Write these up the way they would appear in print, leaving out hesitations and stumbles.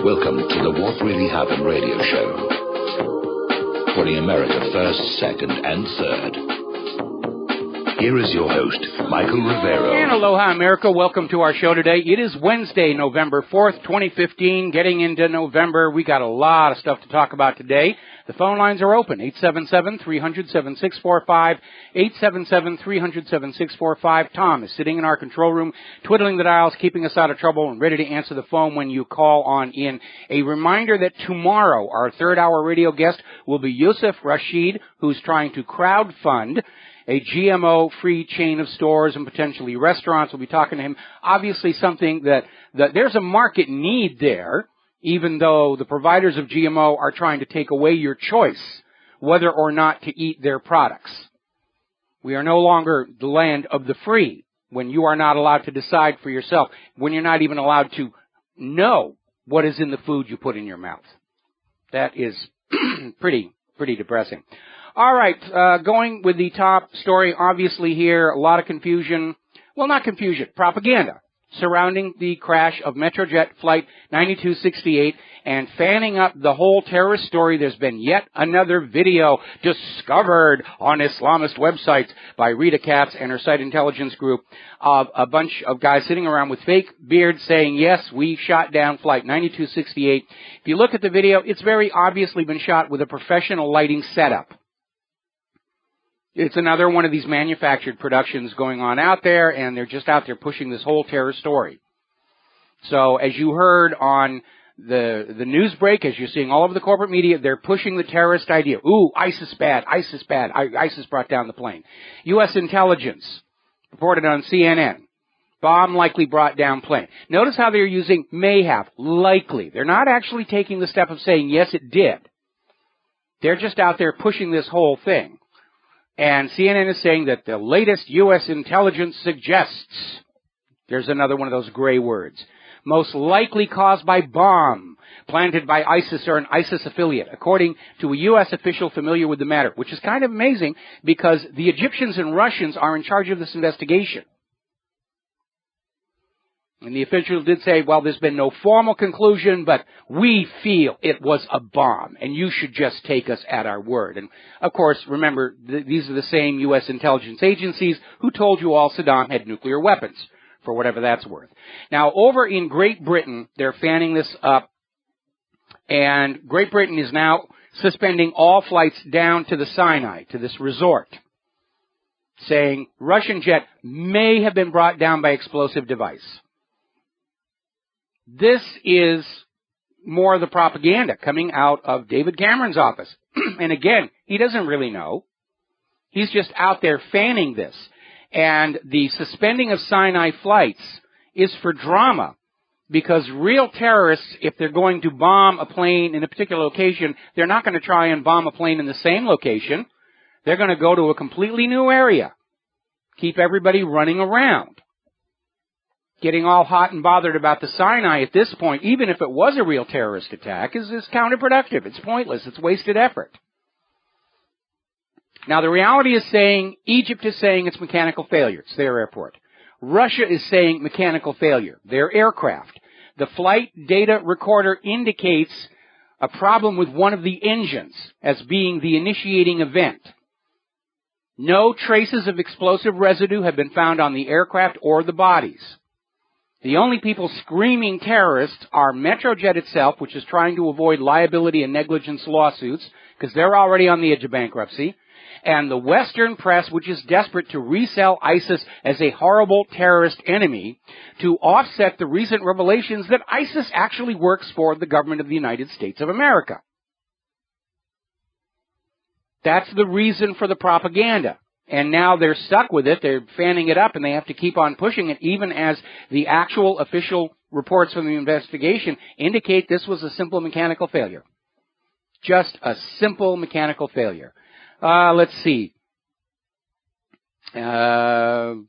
Welcome to the What Really Happened radio show. Putting America first, second, and third. Here is your host, Michael Rivero. And aloha, America. Welcome to our show today. It is Wednesday, November 4th, 2015. Getting into November, we got a lot of stuff to talk about today. The phone lines are open, 877-300-7645, 877-300-7645. Tom is sitting in our control room, twiddling the dials, keeping us out of trouble, and ready to answer the phone when you call on in. A reminder that tomorrow, our third-hour radio guest will be Yusuf Rashid, who's trying to crowdfund a GMO-free chain of stores and potentially restaurants. We'll be talking to him. Obviously something that there's a market need there, even though the providers of GMO are trying to take away your choice whether or not to eat their products. We are no longer the land of the free when you are not allowed to decide for yourself, when you're not even allowed to know what is in the food you put in your mouth. That is pretty depressing. All right, going with the top story, obviously here, a lot of confusion. Well, not confusion, propaganda surrounding the crash of Metrojet Flight 9268 and fanning up the whole terrorist story. There's been yet another video discovered on Islamist websites by Rita Katz and her site intelligence group of a bunch of guys sitting around with fake beards saying, yes, we shot down Flight 9268. If you look at the video, it's very obviously been shot with a professional lighting setup. It's another one of these manufactured productions going on out there, and they're just out there pushing this whole terror story. So as you heard on the news break, as you're seeing all over the corporate media, they're pushing the terrorist idea. Ooh, ISIS bad, ISIS bad, ISIS brought down the plane. U.S. intelligence reported on CNN. Bomb likely brought down plane. Notice how they're using may have, likely. They're not actually taking the step of saying, yes, it did. They're just out there pushing this whole thing. And CNN is saying that the latest U.S. intelligence suggests, there's another one of those gray words, most likely caused by bomb planted by ISIS or an ISIS affiliate, according to a U.S. official familiar with the matter, which is kind of amazing because the Egyptians and Russians are in charge of this investigation. And the official did say, well, there's been no formal conclusion, but we feel it was a bomb, and you should just take us at our word. And, of course, remember, these are the same U.S. intelligence agencies who told you all Saddam had nuclear weapons, for whatever that's worth. Now, over in Great Britain, they're fanning this up, and Great Britain is now suspending all flights down to the Sinai, to this resort, saying Russian jet may have been brought down by explosive device. This is more of the propaganda coming out of David Cameron's office. And again, he doesn't really know. He's just out there fanning this. And the suspending of Sinai flights is for drama, because real terrorists, if they're going to bomb a plane in a particular location, they're not going to try and bomb a plane in the same location. They're going to go to a completely new area. Keep everybody running around. Getting all hot and bothered about the Sinai at this point, even if it was a real terrorist attack, is counterproductive. It's pointless. It's wasted effort. Now, the reality is saying, Egypt is saying it's mechanical failure. It's their airport. Russia is saying mechanical failure. Their aircraft. The flight data recorder indicates a problem with one of the engines as being the initiating event. No traces of explosive residue have been found on the aircraft or the bodies. The only people screaming terrorists are Metrojet itself, which is trying to avoid liability and negligence lawsuits, because they're already on the edge of bankruptcy, and the Western press, which is desperate to resell ISIS as a horrible terrorist enemy to offset the recent revelations that ISIS actually works for the government of the United States of America. That's the reason for the propaganda. And now they're stuck with it. They're fanning it up, and they have to keep on pushing it, even as the actual official reports from the investigation indicate this was a simple mechanical failure. Just a simple mechanical failure. Let's see. Going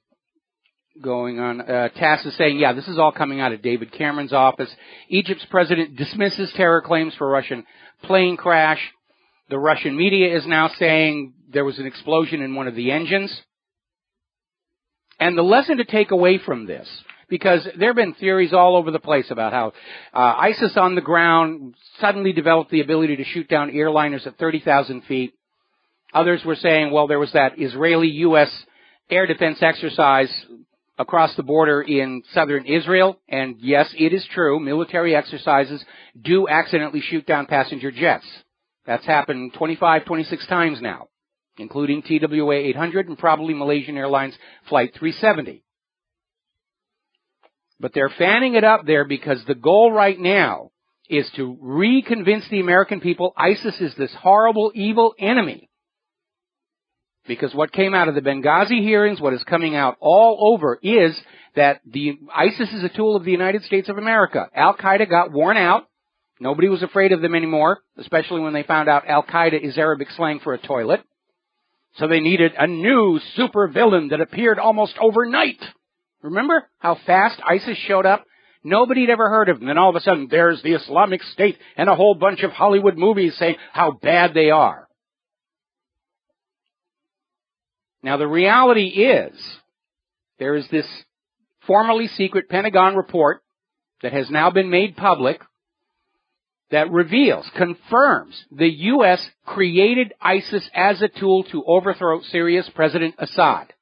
on. Tass is saying, yeah, this is all coming out of David Cameron's office. Egypt's president dismisses terror claims for Russian plane crash. The Russian media is now saying there was an explosion in one of the engines. And the lesson to take away from this, because there have been theories all over the place about how ISIS on the ground suddenly developed the ability to shoot down airliners at 30,000 feet. Others were saying, well, there was that Israeli-U.S. air defense exercise across the border in southern Israel, and yes, it is true, military exercises do accidentally shoot down passenger jets. That's happened 25, 26 times now, including TWA 800 and probably Malaysian Airlines Flight 370. But they're fanning it up there because the goal right now is to reconvince the American people ISIS is this horrible, evil enemy. Because what came out of the Benghazi hearings, what is coming out all over, is that ISIS is a tool of the United States of America. Al-Qaeda got worn out. Nobody was afraid of them anymore, especially when they found out Al-Qaeda is Arabic slang for a toilet. So they needed a new supervillain that appeared almost overnight. Remember how fast ISIS showed up? Nobody had ever heard of them. Then all of a sudden, there's the Islamic State and a whole bunch of Hollywood movies saying how bad they are. Now, the reality is, there is this formerly secret Pentagon report that has now been made public that reveals, confirms, the U.S. created ISIS as a tool to overthrow Syria's President Assad.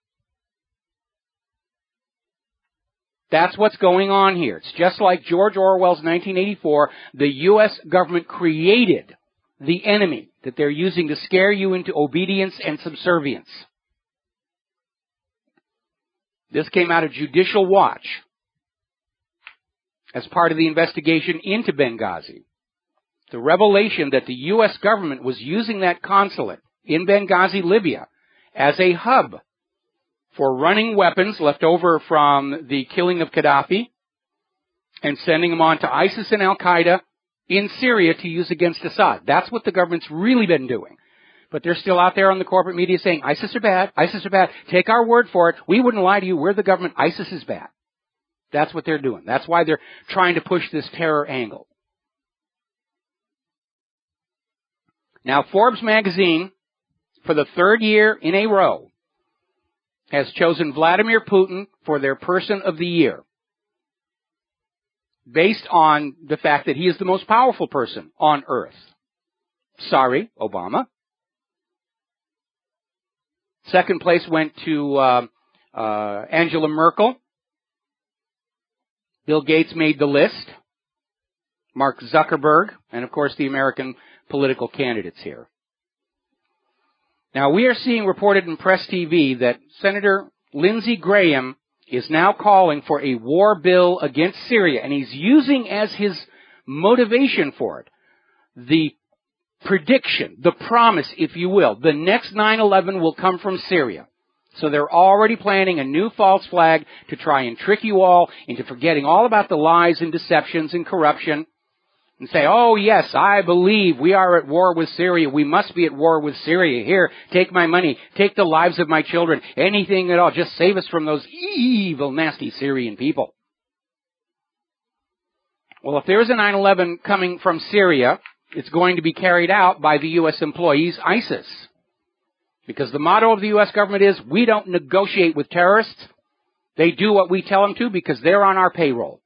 That's what's going on here. It's just like George Orwell's 1984, the U.S. government created the enemy that they're using to scare you into obedience and subservience. This came out of Judicial Watch as part of the investigation into Benghazi. The revelation that the U.S. government was using that consulate in Benghazi, Libya, as a hub for running weapons left over from the killing of Gaddafi and sending them on to ISIS and Al-Qaeda in Syria to use against Assad. That's what the government's really been doing. But they're still out there on the corporate media saying, ISIS are bad, ISIS are bad. Take our word for it. We wouldn't lie to you. We're the government. ISIS is bad. That's what they're doing. That's why they're trying to push this terror angle. Now, Forbes magazine, for the third year in a row, has chosen Vladimir Putin for their Person of the Year, based on the fact that he is the most powerful person on Earth. Sorry, Obama. Second place went to Angela Merkel. Bill Gates made the list. Mark Zuckerberg, and of course the American political candidates here. Now we are seeing reported in Press TV that Senator Lindsey Graham is now calling for a war bill against Syria, and he's using as his motivation for it the prediction, the promise, if you will, the next 9/11 will come from Syria. So they're already planning a new false flag to try and trick you all into forgetting all about the lies and deceptions and corruption and say, oh yes, I believe we are at war with Syria. We must be at war with Syria. Here, take my money, take the lives of my children, anything at all. Just save us from those evil, nasty Syrian people. Well, if there is a 9/11 coming from Syria, it's going to be carried out by the U.S. employees, ISIS. Because the motto of the U.S. government is, we don't negotiate with terrorists. They do what we tell them to because they're on our payroll.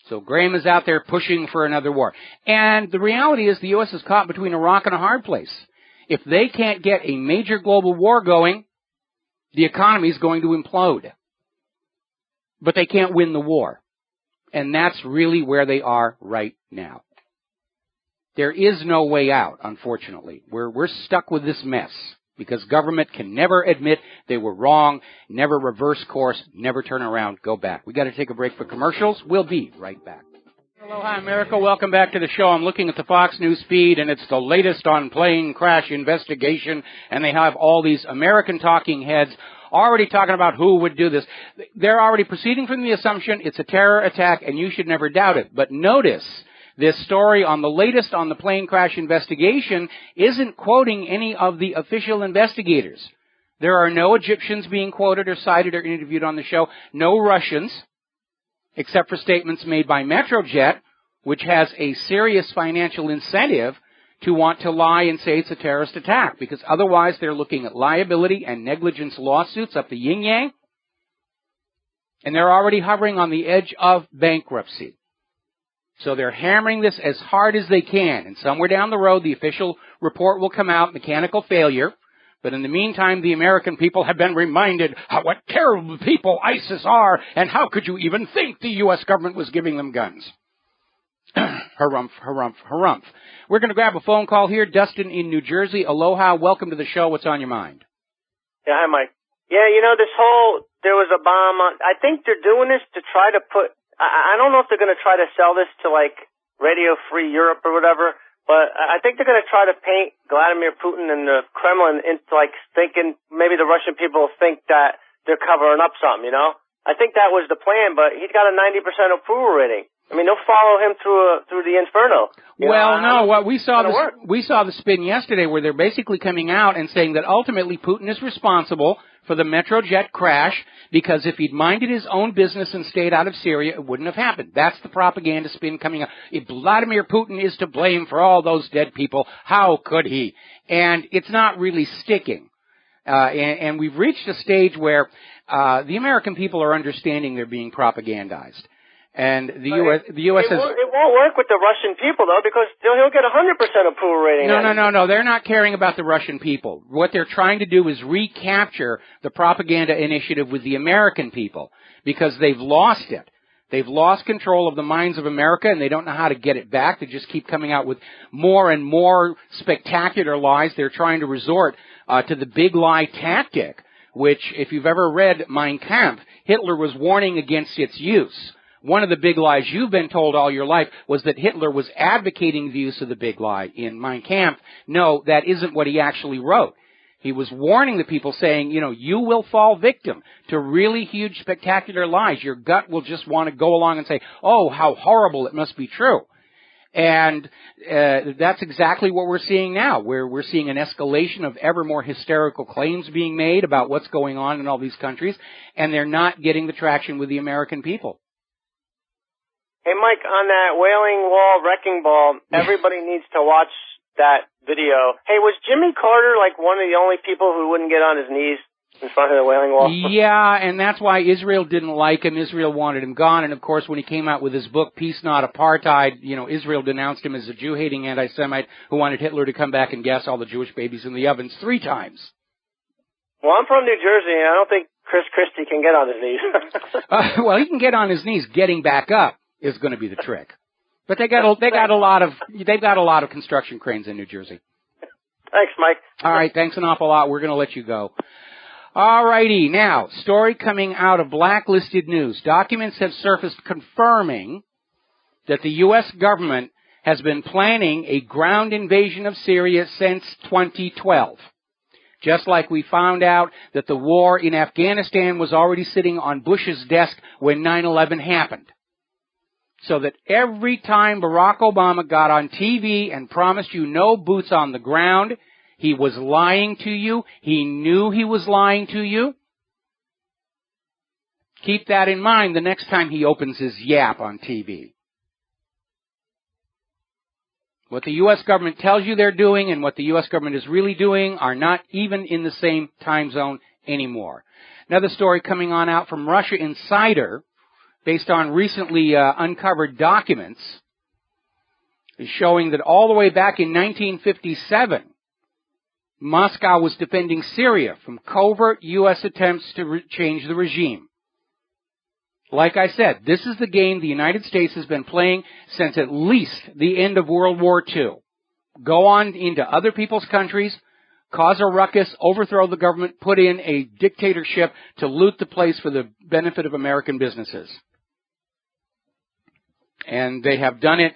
So Graham is out there pushing for another war. And the reality is the U.S. is caught between a rock and a hard place. If they can't get a major global war going, the economy is going to implode. But they can't win the war. And that's really where they are right now. There is no way out, unfortunately. We're stuck with this mess because government can never admit they were wrong, never reverse course, never turn around, go back. We got to take a break for commercials. We'll be right back. Aloha, America. Welcome back to the show. I'm looking at the Fox News feed, and it's the latest on plane crash investigation, and they have all these American talking heads already talking about who would do this. They're already proceeding from the assumption it's a terror attack, and you should never doubt it. But notice, this story on the latest on the plane crash investigation isn't quoting any of the official investigators. There are no Egyptians being quoted or cited or interviewed on the show, no Russians, except for statements made by Metrojet, which has a serious financial incentive to want to lie and say it's a terrorist attack, because otherwise they're looking at liability and negligence lawsuits up the yin-yang. And they're already hovering on the edge of bankruptcy. So they're hammering this as hard as they can. And somewhere down the road, the official report will come out, mechanical failure. But in the meantime, the American people have been reminded what terrible people ISIS are, and how could you even think the U.S. government was giving them guns? Harumph, harumph, harumph. We're going to grab a phone call here. Dustin in New Jersey. Aloha. Welcome to the show. What's on your mind? Yeah, hi, Mike. Yeah, there was a bomb on, I think they're doing this to try to put, I don't know if they're going to try to sell this to, like, Radio Free Europe or whatever, but I think they're going to try to paint Vladimir Putin and the Kremlin into, like, thinking maybe the Russian people think that they're covering up something, I think that was the plan, but he's got a 90% approval rating. I mean, they'll follow him through the inferno. What we saw the spin yesterday where they're basically coming out and saying that ultimately Putin is responsible for the Metrojet crash because if he'd minded his own business and stayed out of Syria, it wouldn't have happened. That's the propaganda spin coming out. If Vladimir Putin is to blame for all those dead people, how could he? And it's not really sticking. And we've reached a stage where the American people are understanding they're being propagandized. And the U.S. It won't work with the Russian people, though, because he'll get 100% approval rating. No. They're not caring about the Russian people. What they're trying to do is recapture the propaganda initiative with the American people because they've lost it. They've lost control of the minds of America, and they don't know how to get it back. They just keep coming out with more and more spectacular lies. They're trying to resort to the big lie tactic, which, if you've ever read Mein Kampf, Hitler was warning against its use. One of the big lies you've been told all your life was that Hitler was advocating the use of the big lie in Mein Kampf. No, that isn't what he actually wrote. He was warning the people saying, you will fall victim to really huge, spectacular lies. Your gut will just want to go along and say, oh, how horrible, it must be true. And that's exactly what we're seeing now, where we're seeing an escalation of ever more hysterical claims being made about what's going on in all these countries, and they're not getting the traction with the American people. Hey, Mike, on that Wailing Wall wrecking ball, everybody needs to watch that video. Hey, was Jimmy Carter like one of the only people who wouldn't get on his knees in front of the Wailing Wall? Yeah, and that's why Israel didn't like him. Israel wanted him gone. And, of course, when he came out with his book, Peace Not Apartheid, Israel denounced him as a Jew-hating anti-Semite who wanted Hitler to come back and gas all the Jewish babies in the ovens 3 times. Well, I'm from New Jersey, and I don't think Chris Christie can get on his knees. Well, he can get on his knees. Getting back up is going to be the trick. But they've got a lot of construction cranes in New Jersey. Thanks, Mike. All right, thanks an awful lot. We're going to let you go. All righty, now, story coming out of Blacklisted News. Documents have surfaced confirming that the U.S. government has been planning a ground invasion of Syria since 2012. Just like we found out that the war in Afghanistan was already sitting on Bush's desk when 9/11 happened. So that every time Barack Obama got on TV and promised you no boots on the ground, he was lying to you. He knew he was lying to you. Keep that in mind the next time he opens his yap on TV. What the U.S. government tells you they're doing and what the U.S. government is really doing are not even in the same time zone anymore. Another story coming on out from Russia Insider, based on recently uncovered documents, is showing that all the way back in 1957, Moscow was defending Syria from covert U.S. attempts to change the regime. Like I said, this is the game the United States has been playing since at least the end of World War II. Go on into other people's countries, cause a ruckus, overthrow the government, put in a dictatorship to loot the place for the benefit of American businesses. And they have done it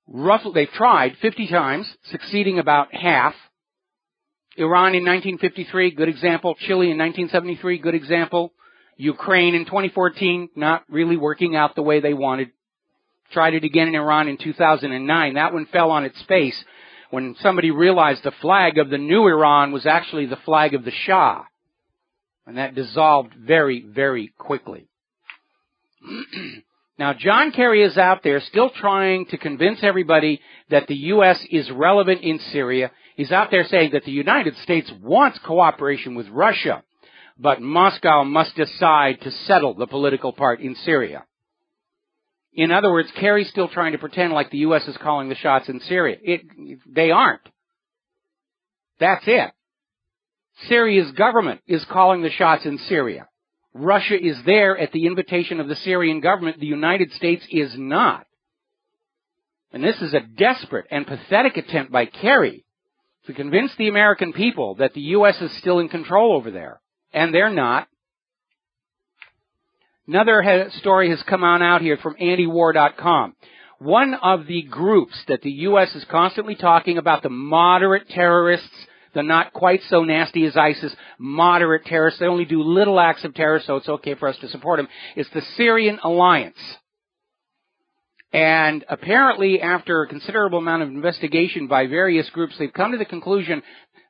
roughly, they've tried 50 times, succeeding about half. Iran in 1953, good example. Chile in 1973, good example. Ukraine in 2014, not really working out the way they wanted. Tried it again in Iran in 2009. That one fell on its face when somebody realized the flag of the new Iran was actually the flag of the Shah. And that dissolved very, very quickly. Now, John Kerry is out there still trying to convince everybody that the U.S. is relevant in Syria. He's out there saying that the United States wants cooperation with Russia. but Moscow must decide to settle the political part in Syria. In other words, Kerry's still trying to pretend like the U.S. is calling the shots in Syria. They aren't. That's it. Syria's government is calling the shots in Syria. Russia is there at the invitation of the Syrian government. The United States is not. And this is a desperate and pathetic attempt by Kerry to convince the American people that the U.S. is still in control over there. And they're not. Another story has come on out here from antiwar.com. One of the groups that the U.S. is constantly talking about, the moderate terrorists, the not quite so nasty as ISIS, moderate terrorists, they only do little acts of terror, so it's okay for us to support them, is the Syrian Alliance. And apparently, after a considerable amount of investigation by various groups, they've come to the conclusion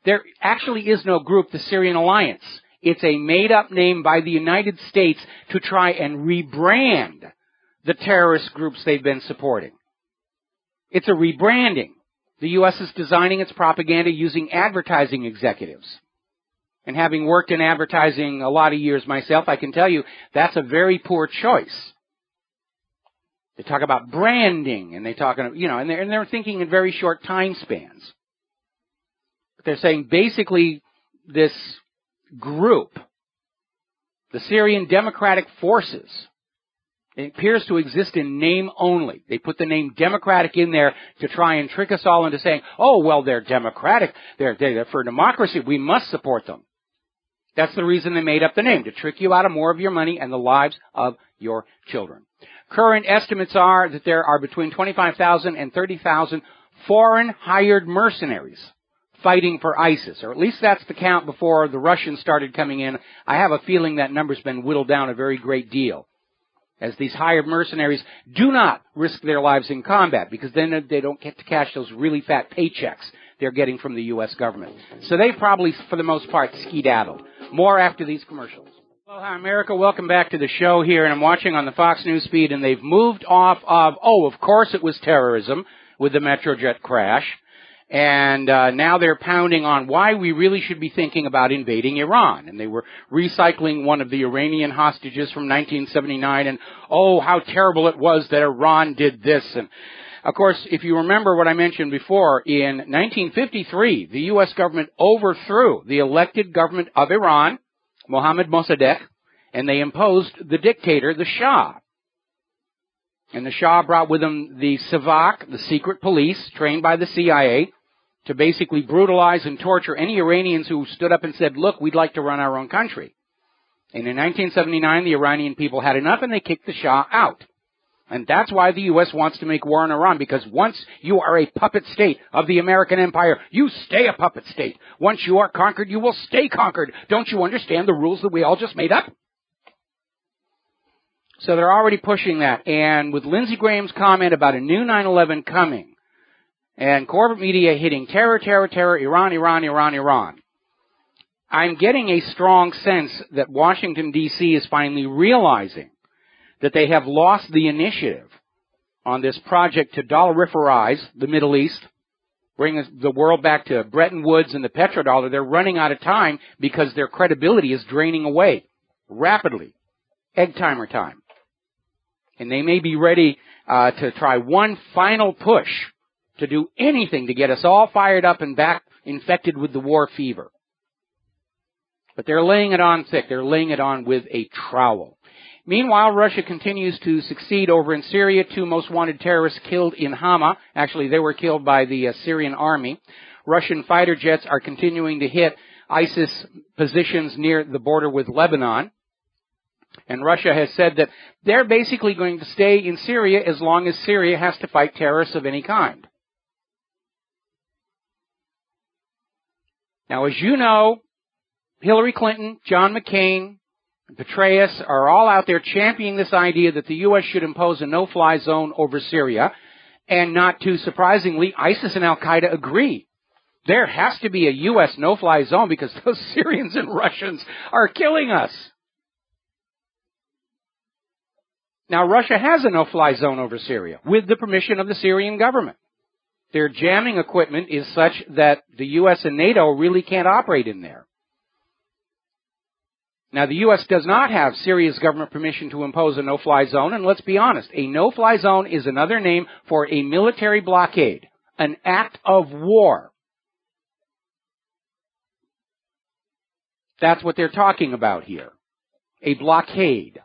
there actually is no group, the Syrian Alliance. It's a made-up name by the United States to try and rebrand the terrorist groups they've been supporting. It's a rebranding. The U.S. is designing its propaganda using advertising executives. And having worked in advertising a lot of years myself, I can tell you that's a very poor choice. They talk about branding, and they talk, and they're thinking in very short time spans. But they're saying basically this group, the Syrian Democratic Forces, it appears to exist in name only. They put the name Democratic in there to try and trick us all into saying, oh, well, they're democratic, they're for democracy, we must support them. That's the reason they made up the name, to trick you out of more of your money and the lives of your children. Current estimates are that there are between 25,000 and 30,000 foreign hired mercenaries fighting for ISIS, or at least that's the count before the Russians started coming in. I have a feeling that number's been whittled down a very great deal, as these hired mercenaries do not risk their lives in combat, because then they don't get to cash those really fat paychecks they're getting from the U.S. government. So they've probably, for the most part, skedaddled. More after these commercials. Hello, hi, America. Welcome back to the show here, and I'm watching on the Fox News feed, and they've moved off of, of course it was terrorism with the Metrojet crash, and now they're pounding on why we really should be thinking about invading Iran. And they were recycling one of the Iranian hostages from 1979, and how terrible it was that Iran did this. And of course, if you remember what I mentioned before, in 1953, the U.S. government overthrew the elected government of Iran, Mohammad Mossadegh, and they imposed the dictator, the Shah. And the Shah brought with him the Savak, the secret police, trained by the CIA, to basically brutalize and torture any Iranians who stood up and said, look, we'd like to run our own country. And in 1979, the Iranian people had enough, and they kicked the Shah out. And that's why the U.S. wants to make war on Iran, because once you are a puppet state of the American empire, you stay a puppet state. Once you are conquered, you will stay conquered. Don't you understand the rules that we all just made up? So they're already pushing that. And with Lindsey Graham's comment about a new 9/11 coming, and corporate media hitting terror, terror, terror, Iran, Iran, Iran, Iran, I'm getting a strong sense that Washington, D.C. is finally realizing that they have lost the initiative on this project to dollarifize the Middle East, bring the world back to Bretton Woods and the petrodollar. They're running out of time because their credibility is draining away rapidly. Egg timer time. And they may be ready to try one final push to do anything to get us all fired up and back infected with the war fever. But they're laying it on thick. They're laying it on with a trowel. Meanwhile, Russia continues to succeed over in Syria. 2 most wanted terrorists killed in Hama. Actually, they were killed by the Syrian army. Russian fighter jets are continuing to hit ISIS positions near the border with Lebanon. And Russia has said that they're basically going to stay in Syria as long as Syria has to fight terrorists of any kind. Now, as you know, Hillary Clinton, John McCain, Petraeus are all out there championing this idea that the U.S. should impose a no-fly zone over Syria. And not too surprisingly, ISIS and Al-Qaeda agree. There has to be a U.S. no-fly zone because those Syrians and Russians are killing us. Now, Russia has a no-fly zone over Syria with the permission of the Syrian government. Their jamming equipment is such that the U.S. and NATO really can't operate in there. Now, the U.S. does not have serious government permission to impose a no-fly zone, and let's be honest, a no-fly zone is another name for a military blockade, an act of war. That's what they're talking about here, a blockade.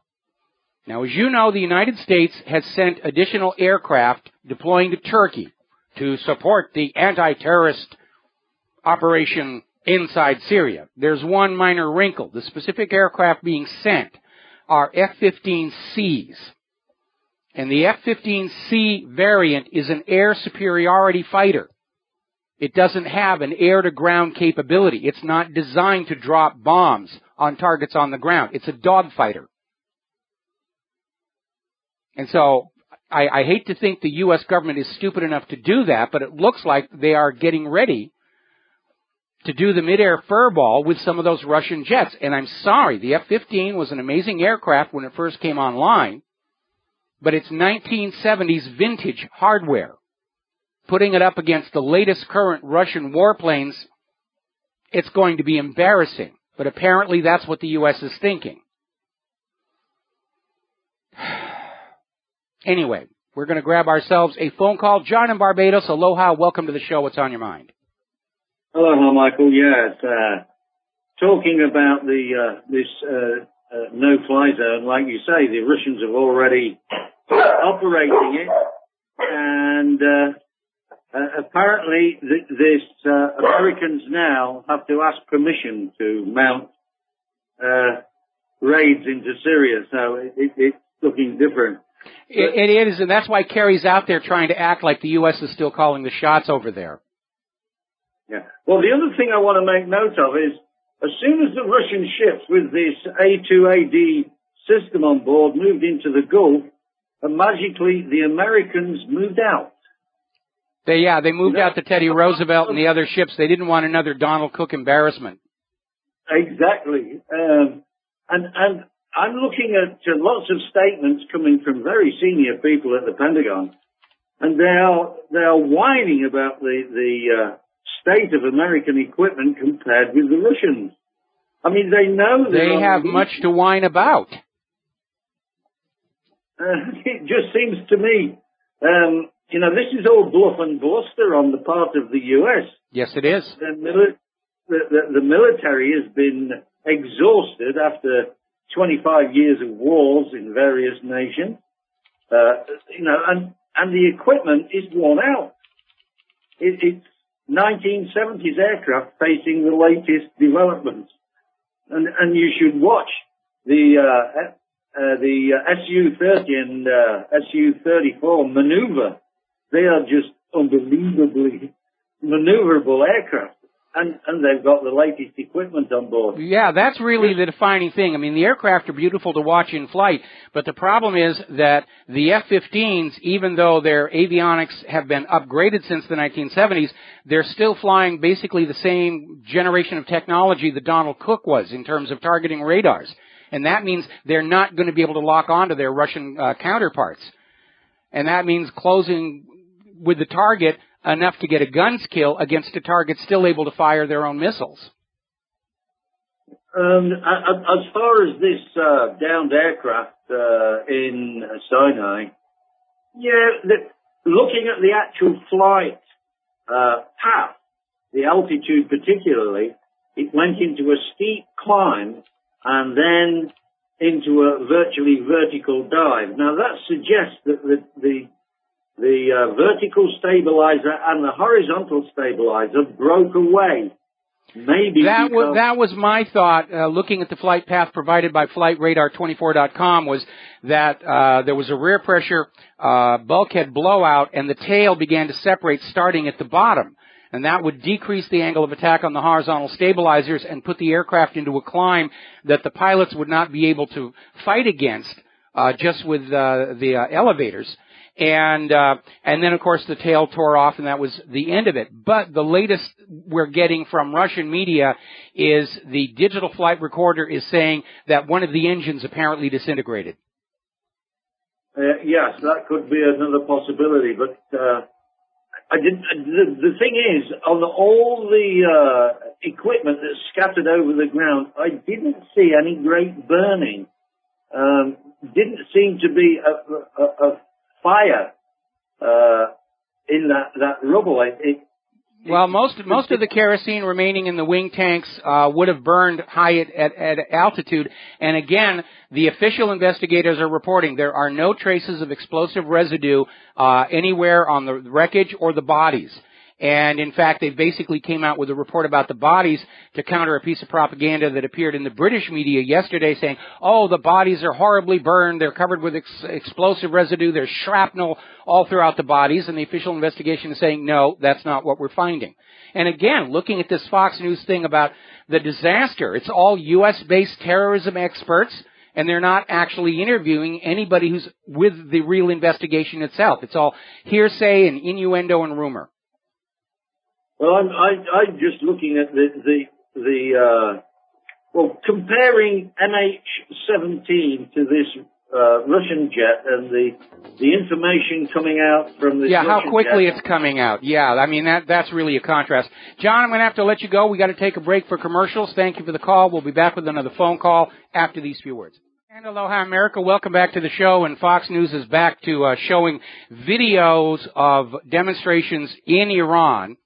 Now, as you know, the United States has sent additional aircraft deploying to Turkey to support the anti-terrorist operation inside Syria. There's one minor wrinkle. The specific aircraft being sent are F-15Cs. And the F-15C variant is an air superiority fighter. It doesn't have an air-to-ground capability. It's not designed to drop bombs on targets on the ground. It's a dogfighter. And so I hate to think the U.S. government is stupid enough to do that, but it looks like they are getting ready to do the mid-air furball with some of those Russian jets. And I'm sorry, the F-15 was an amazing aircraft when it first came online, but it's 1970s vintage hardware. Putting it up against the latest current Russian warplanes, it's going to be embarrassing. But apparently that's what the U.S. is thinking. Anyway, we're going to grab ourselves a phone call. John in Barbados, aloha, welcome to the show. What's on your mind? Hello, Michael. Yes, talking about this no-fly zone, like you say, the Russians have already operating it, and apparently Americans now have to ask permission to mount raids into Syria, so it's looking different. It is, and that's why Kerry's out there trying to act like the U.S. is still calling the shots over there. Yeah. Well, the other thing I want to make note of is, as soon as the Russian ships with this A2AD system on board moved into the Gulf, magically the Americans moved out. They moved out to Teddy Roosevelt and the other ships. They didn't want another Donald Cook embarrassment. Exactly. And I'm looking at lots of statements coming from very senior people at the Pentagon, and they are whining about the state of American equipment compared with the Russians. I mean, they know they have much to whine about. It just seems to me, this is all bluff and bluster on the part of the U.S. Yes, it is. The military has been exhausted after 25 years of wars in various nations, and the equipment is worn out. It's 1970s aircraft facing the latest developments, and you should watch the Su-30 and Su-34 maneuver. They are just unbelievably maneuverable aircraft. And they've got the latest equipment on board. Yeah, that's really the defining thing. I mean, the aircraft are beautiful to watch in flight, but the problem is that the F-15s, even though their avionics have been upgraded since the 1970s, they're still flying basically the same generation of technology that Donald Cook was in terms of targeting radars. And that means they're not going to be able to lock onto their Russian counterparts. And that means closing with the target enough to get a gun's kill against a target still able to fire their own missiles. As far as this downed aircraft in Sinai, looking at the actual flight path, the altitude particularly, it went into a steep climb and then into a virtually vertical dive. Now that suggests that the vertical stabilizer and the horizontal stabilizer broke away. Maybe that was my thought. Looking at the flight path provided by FlightRadar24.com, was that there was a rear pressure bulkhead blowout, and the tail began to separate starting at the bottom, and that would decrease the angle of attack on the horizontal stabilizers and put the aircraft into a climb that the pilots would not be able to fight against just with the elevators. And then, of course, the tail tore off, and that was the end of it. But the latest we're getting from Russian media is the digital flight recorder is saying that one of the engines apparently disintegrated. Yes, that could be another possibility. But, I didn't. The thing is, on all the equipment that's scattered over the ground, I didn't see any great burning. Didn't seem to be a fire in that rubble. Well, most of the kerosene remaining in the wing tanks would have burned high at altitude. And again, the official investigators are reporting there are no traces of explosive residue anywhere on the wreckage or the bodies. And in fact, they basically came out with a report about the bodies to counter a piece of propaganda that appeared in the British media yesterday saying, oh, the bodies are horribly burned, they're covered with explosive residue, there's shrapnel all throughout the bodies, and the official investigation is saying, no, that's not what we're finding. And again, looking at this Fox News thing about the disaster, it's all U.S.-based terrorism experts, and they're not actually interviewing anybody who's with the real investigation itself. It's all hearsay and innuendo and rumor. Well, I'm just looking at comparing MH17 to this Russian jet and the information coming out from the how quickly jet. It's coming out. Yeah, I mean that's really a contrast. John, I'm going to have to let you go. We got to take a break for commercials. Thank you for the call. We'll be back with another phone call after these few words. And aloha, America. Welcome back to the show. And Fox News is back to showing videos of demonstrations in Iran.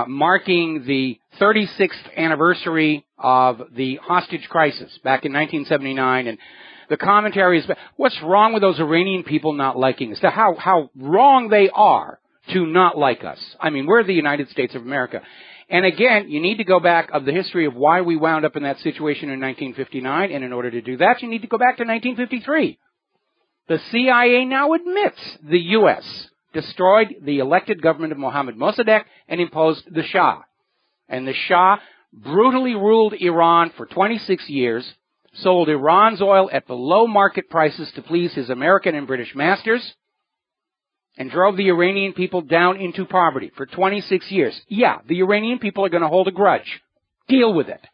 Marking the 36th anniversary of the hostage crisis back in 1979. And the commentary is, what's wrong with those Iranian people not liking us? How wrong they are to not like us. I mean, we're the United States of America. And again, you need to go back of the history of why we wound up in that situation in 1959. And in order to do that, you need to go back to 1953. The CIA now admits the U.S. destroyed the elected government of Mohammad Mossadegh and imposed the Shah. And the Shah brutally ruled Iran for 26 years, sold Iran's oil at below market prices to please his American and British masters, and drove the Iranian people down into poverty for 26 years. Yeah, the Iranian people are going to hold a grudge. Deal with it.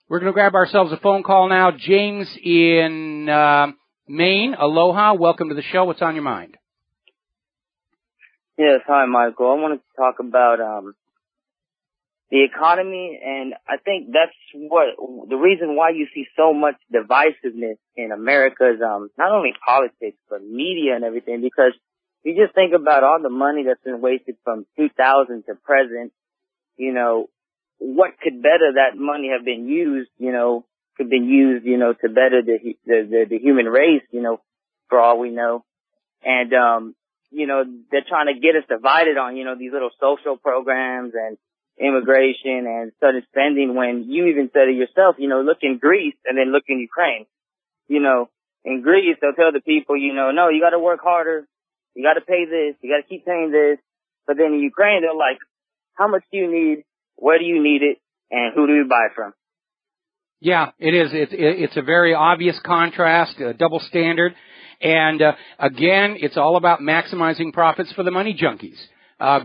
We're going to grab ourselves a phone call now. James in Maine. Aloha. Welcome to the show. What's on your mind? Yes, hi, Michael. I wanted to talk about the economy, and I think that's the reason why you see so much divisiveness in America's not only politics but media and everything. Because you just think about all the money that's been wasted from 2000 to present. You know, what could better that money have been used? You know, could be used, you know, to better the human race. You know, for all we know, and you know, they're trying to get us divided on, you know, these little social programs and immigration and sudden spending when you even said it yourself, you know, look in Greece and then look in Ukraine. You know, in Greece, they'll tell the people, you know, no, you got to work harder. You got to pay this. You got to keep paying this. But then in Ukraine, they're like, how much do you need? Where do you need it? And who do you buy from? Yeah, it is. It's a very obvious contrast, a double standard. And again, it's all about maximizing profits for the money junkies.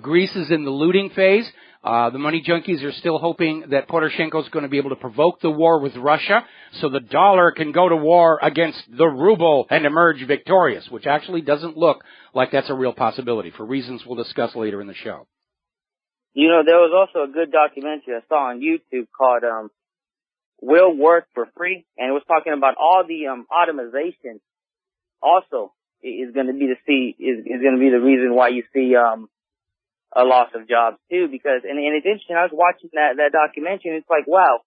Greece is in the looting phase. The money junkies are still hoping that Poroshenko is going to be able to provoke the war with Russia so the dollar can go to war against the ruble and emerge victorious, which actually doesn't look like that's a real possibility for reasons we'll discuss later in the show. You know, there was also a good documentary I saw on YouTube called Will Work for Free, and it was talking about all the automation. Also, is going to be the reason why you see a loss of jobs too. Because and it's interesting. I was watching that documentary, and it's like, wow,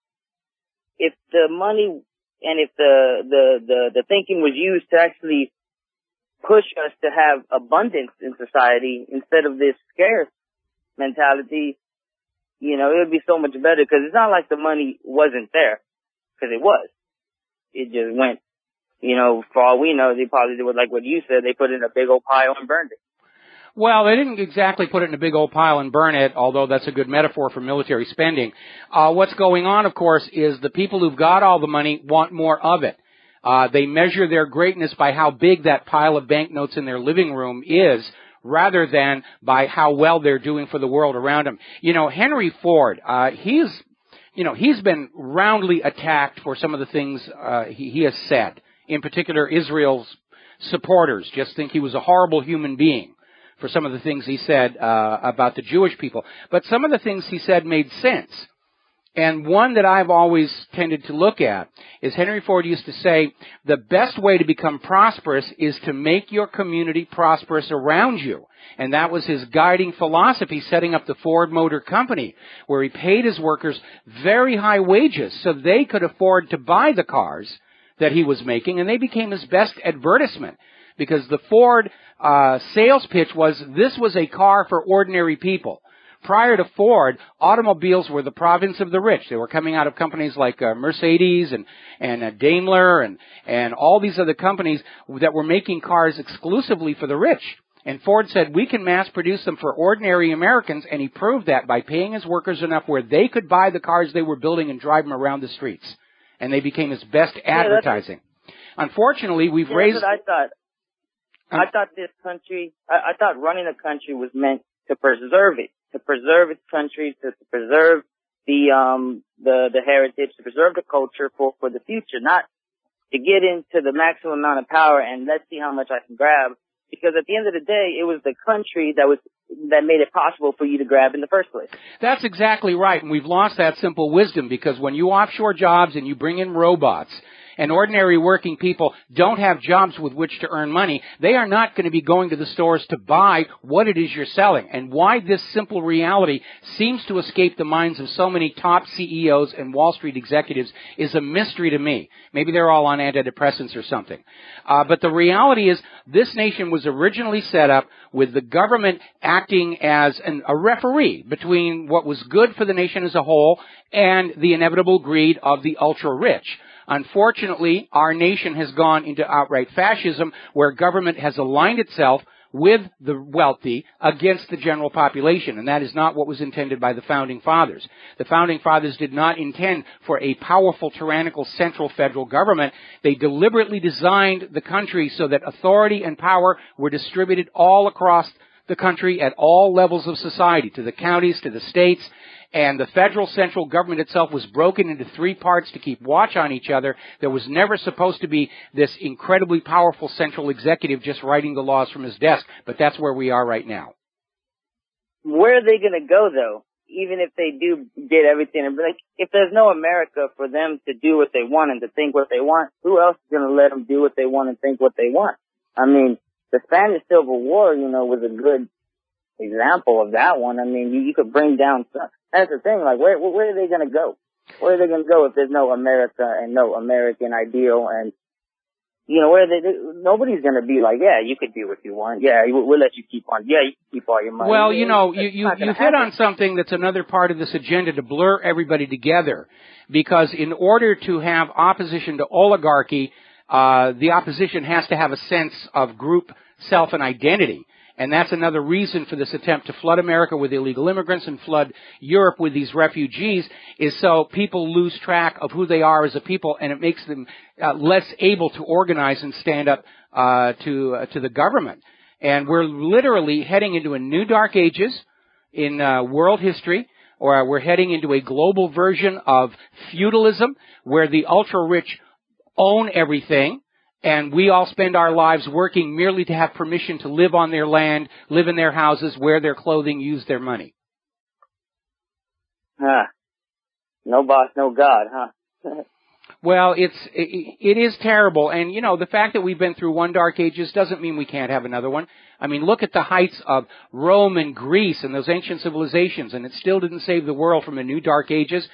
if the money and if the thinking was used to actually push us to have abundance in society instead of this scarce mentality, you know, it would be so much better. Because it's not like the money wasn't there, because it was. It just went. You know, for all we know, they probably did like what you said. They put it in a big old pile and burned it. Well, they didn't exactly put it in a big old pile and burn it, although that's a good metaphor for military spending. What's going on, of course, is the people who've got all the money want more of it. They measure their greatness by how big that pile of banknotes in their living room is, rather than by how well they're doing for the world around them. You know, Henry Ford, he's been roundly attacked for some of the things he has said. In particular, Israel's supporters just think he was a horrible human being for some of the things he said about the Jewish people. But some of the things he said made sense. And one that I've always tended to look at is Henry Ford used to say, the best way to become prosperous is to make your community prosperous around you. And that was his guiding philosophy, setting up the Ford Motor Company, where he paid his workers very high wages so they could afford to buy the cars that he was making, and they became his best advertisement. Because the Ford sales pitch was, this was a car for ordinary people. Prior to Ford, automobiles were the province of the rich. They were coming out of companies like Mercedes and Daimler and all these other companies that were making cars exclusively for the rich. And Ford said, we can mass produce them for ordinary Americans, and he proved that by paying his workers enough where they could buy the cars they were building and drive them around the streets. And they became his best advertising. Unfortunately, we've raised... That's what I thought this country, I thought running a country was meant to preserve it. To preserve its country, to preserve the heritage, to preserve the culture for the future, not to get into the maximum amount of power and let's see how much I can grab. Because at the end of the day, it was the country that made it possible for you to grab in the first place. That's exactly right, and we've lost that simple wisdom because when you offshore jobs and you bring in robots, and ordinary working people don't have jobs with which to earn money, they are not going to be going to the stores to buy what it is you're selling. And why this simple reality seems to escape the minds of so many top CEOs and Wall Street executives is a mystery to me. Maybe they're all on antidepressants or something. But the reality is this nation was originally set up with the government acting as a referee between what was good for the nation as a whole and the inevitable greed of the ultra-rich. Unfortunately, our nation has gone into outright fascism where government has aligned itself with the wealthy against the general population, and that is not what was intended by the Founding Fathers. The Founding Fathers did not intend for a powerful, tyrannical central federal government. They deliberately designed the country so that authority and power were distributed all across the country at all levels of society, to the counties, to the states, and the federal central government itself was broken into three parts to keep watch on each other. There was never supposed to be this incredibly powerful central executive just writing the laws from his desk, but that's where we are right now. Where are they going to go, though? Even if they do get everything, like if there's no America for them to do what they want and to think what they want, who else is going to let them do what they want and think what they want? I mean, the Spanish Civil War, was a good example of that one. I mean, you could bring down some. That's the thing, like, where are they going to go? Where are they going to go if there's no America and no American ideal? And, nobody's going to be like, yeah, you could do what you want. Yeah, we'll let you keep on. Yeah, you can keep all your money. Well, you hit on something that's another part of this agenda to blur everybody together. Because in order to have opposition to oligarchy, the opposition has to have a sense of group self and identity. And that's another reason for this attempt to flood America with illegal immigrants and flood Europe with these refugees is so people lose track of who they are as a people, and it makes them less able to organize and stand up to the government. And we're literally heading into a new dark ages in world history, or we're heading into a global version of feudalism where the ultra-rich own everything. And we all spend our lives working merely to have permission to live on their land, live in their houses, wear their clothing, use their money. No boss, no God, huh? Well, it is terrible. And, the fact that we've been through one dark ages doesn't mean we can't have another one. I mean, look at the heights of Rome and Greece and those ancient civilizations, and it still didn't save the world from a new dark ages.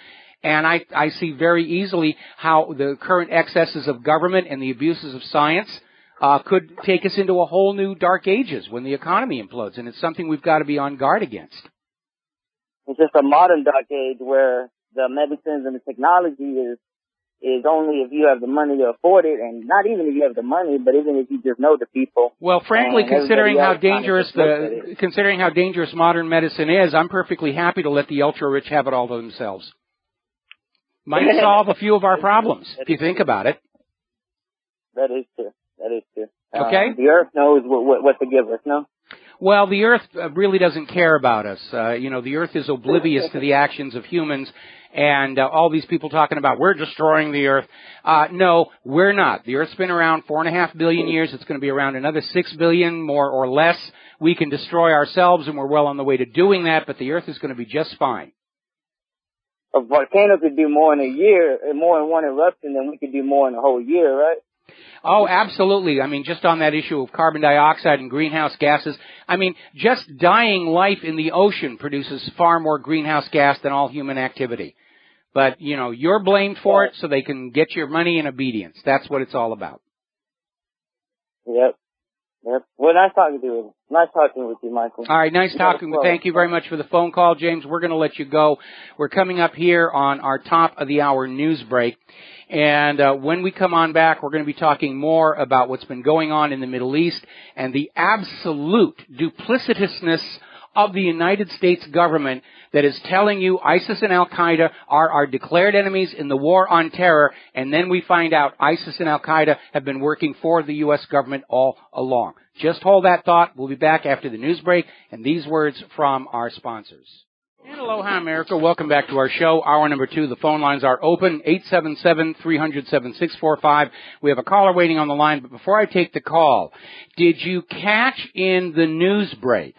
And I see very easily how the current excesses of government and the abuses of science could take us into a whole new dark ages when the economy implodes, and it's something we've got to be on guard against. It's just a modern dark age where the medicines and the technology is only if you have the money to afford it, and not even if you have the money, but even if you just know the people. Well, frankly, considering how dangerous modern medicine is, I'm perfectly happy to let the ultra-rich have it all to themselves. Might solve a few of our problems, if you think about it. That is true. Okay? The earth knows what to give us, no? Well, the earth really doesn't care about us. The earth is oblivious to the actions of humans, and all these people talking about we're destroying the Earth. No, we're not. The Earth's been around 4.5 billion years. It's going to be around another 6 billion, more or less. We can destroy ourselves, and we're well on the way to doing that, but the Earth is going to be just fine. A volcano could do more in a year, more in one eruption than we could do more in a whole year, right? Oh, absolutely. I mean, just on that issue of carbon dioxide and greenhouse gases, I mean, just dying life in the ocean produces far more greenhouse gas than all human activity. But, you know, you're blamed for it so they can get your money in obedience. That's what it's all about. Yep. Well, nice talking to you. Nice talking with you, Michael. All right, nice talking. Thank you very much for the phone call, James. We're going to let you go. We're coming up here on our top of the hour news break. And when we come on back, we're going to be talking more about what's been going on in the Middle East and the absolute duplicitousness of the United States government that is telling you ISIS and Al-Qaeda are our declared enemies in the war on terror, and then we find out ISIS and Al-Qaeda have been working for the U.S. government all along. Just hold that thought. We'll be back after the news break and these words from our sponsors. And aloha, America. Welcome back to our show. Hour number 2. The phone lines are open, 877-300-7645. We have a caller waiting on the line, but before I take the call, did you catch in the news break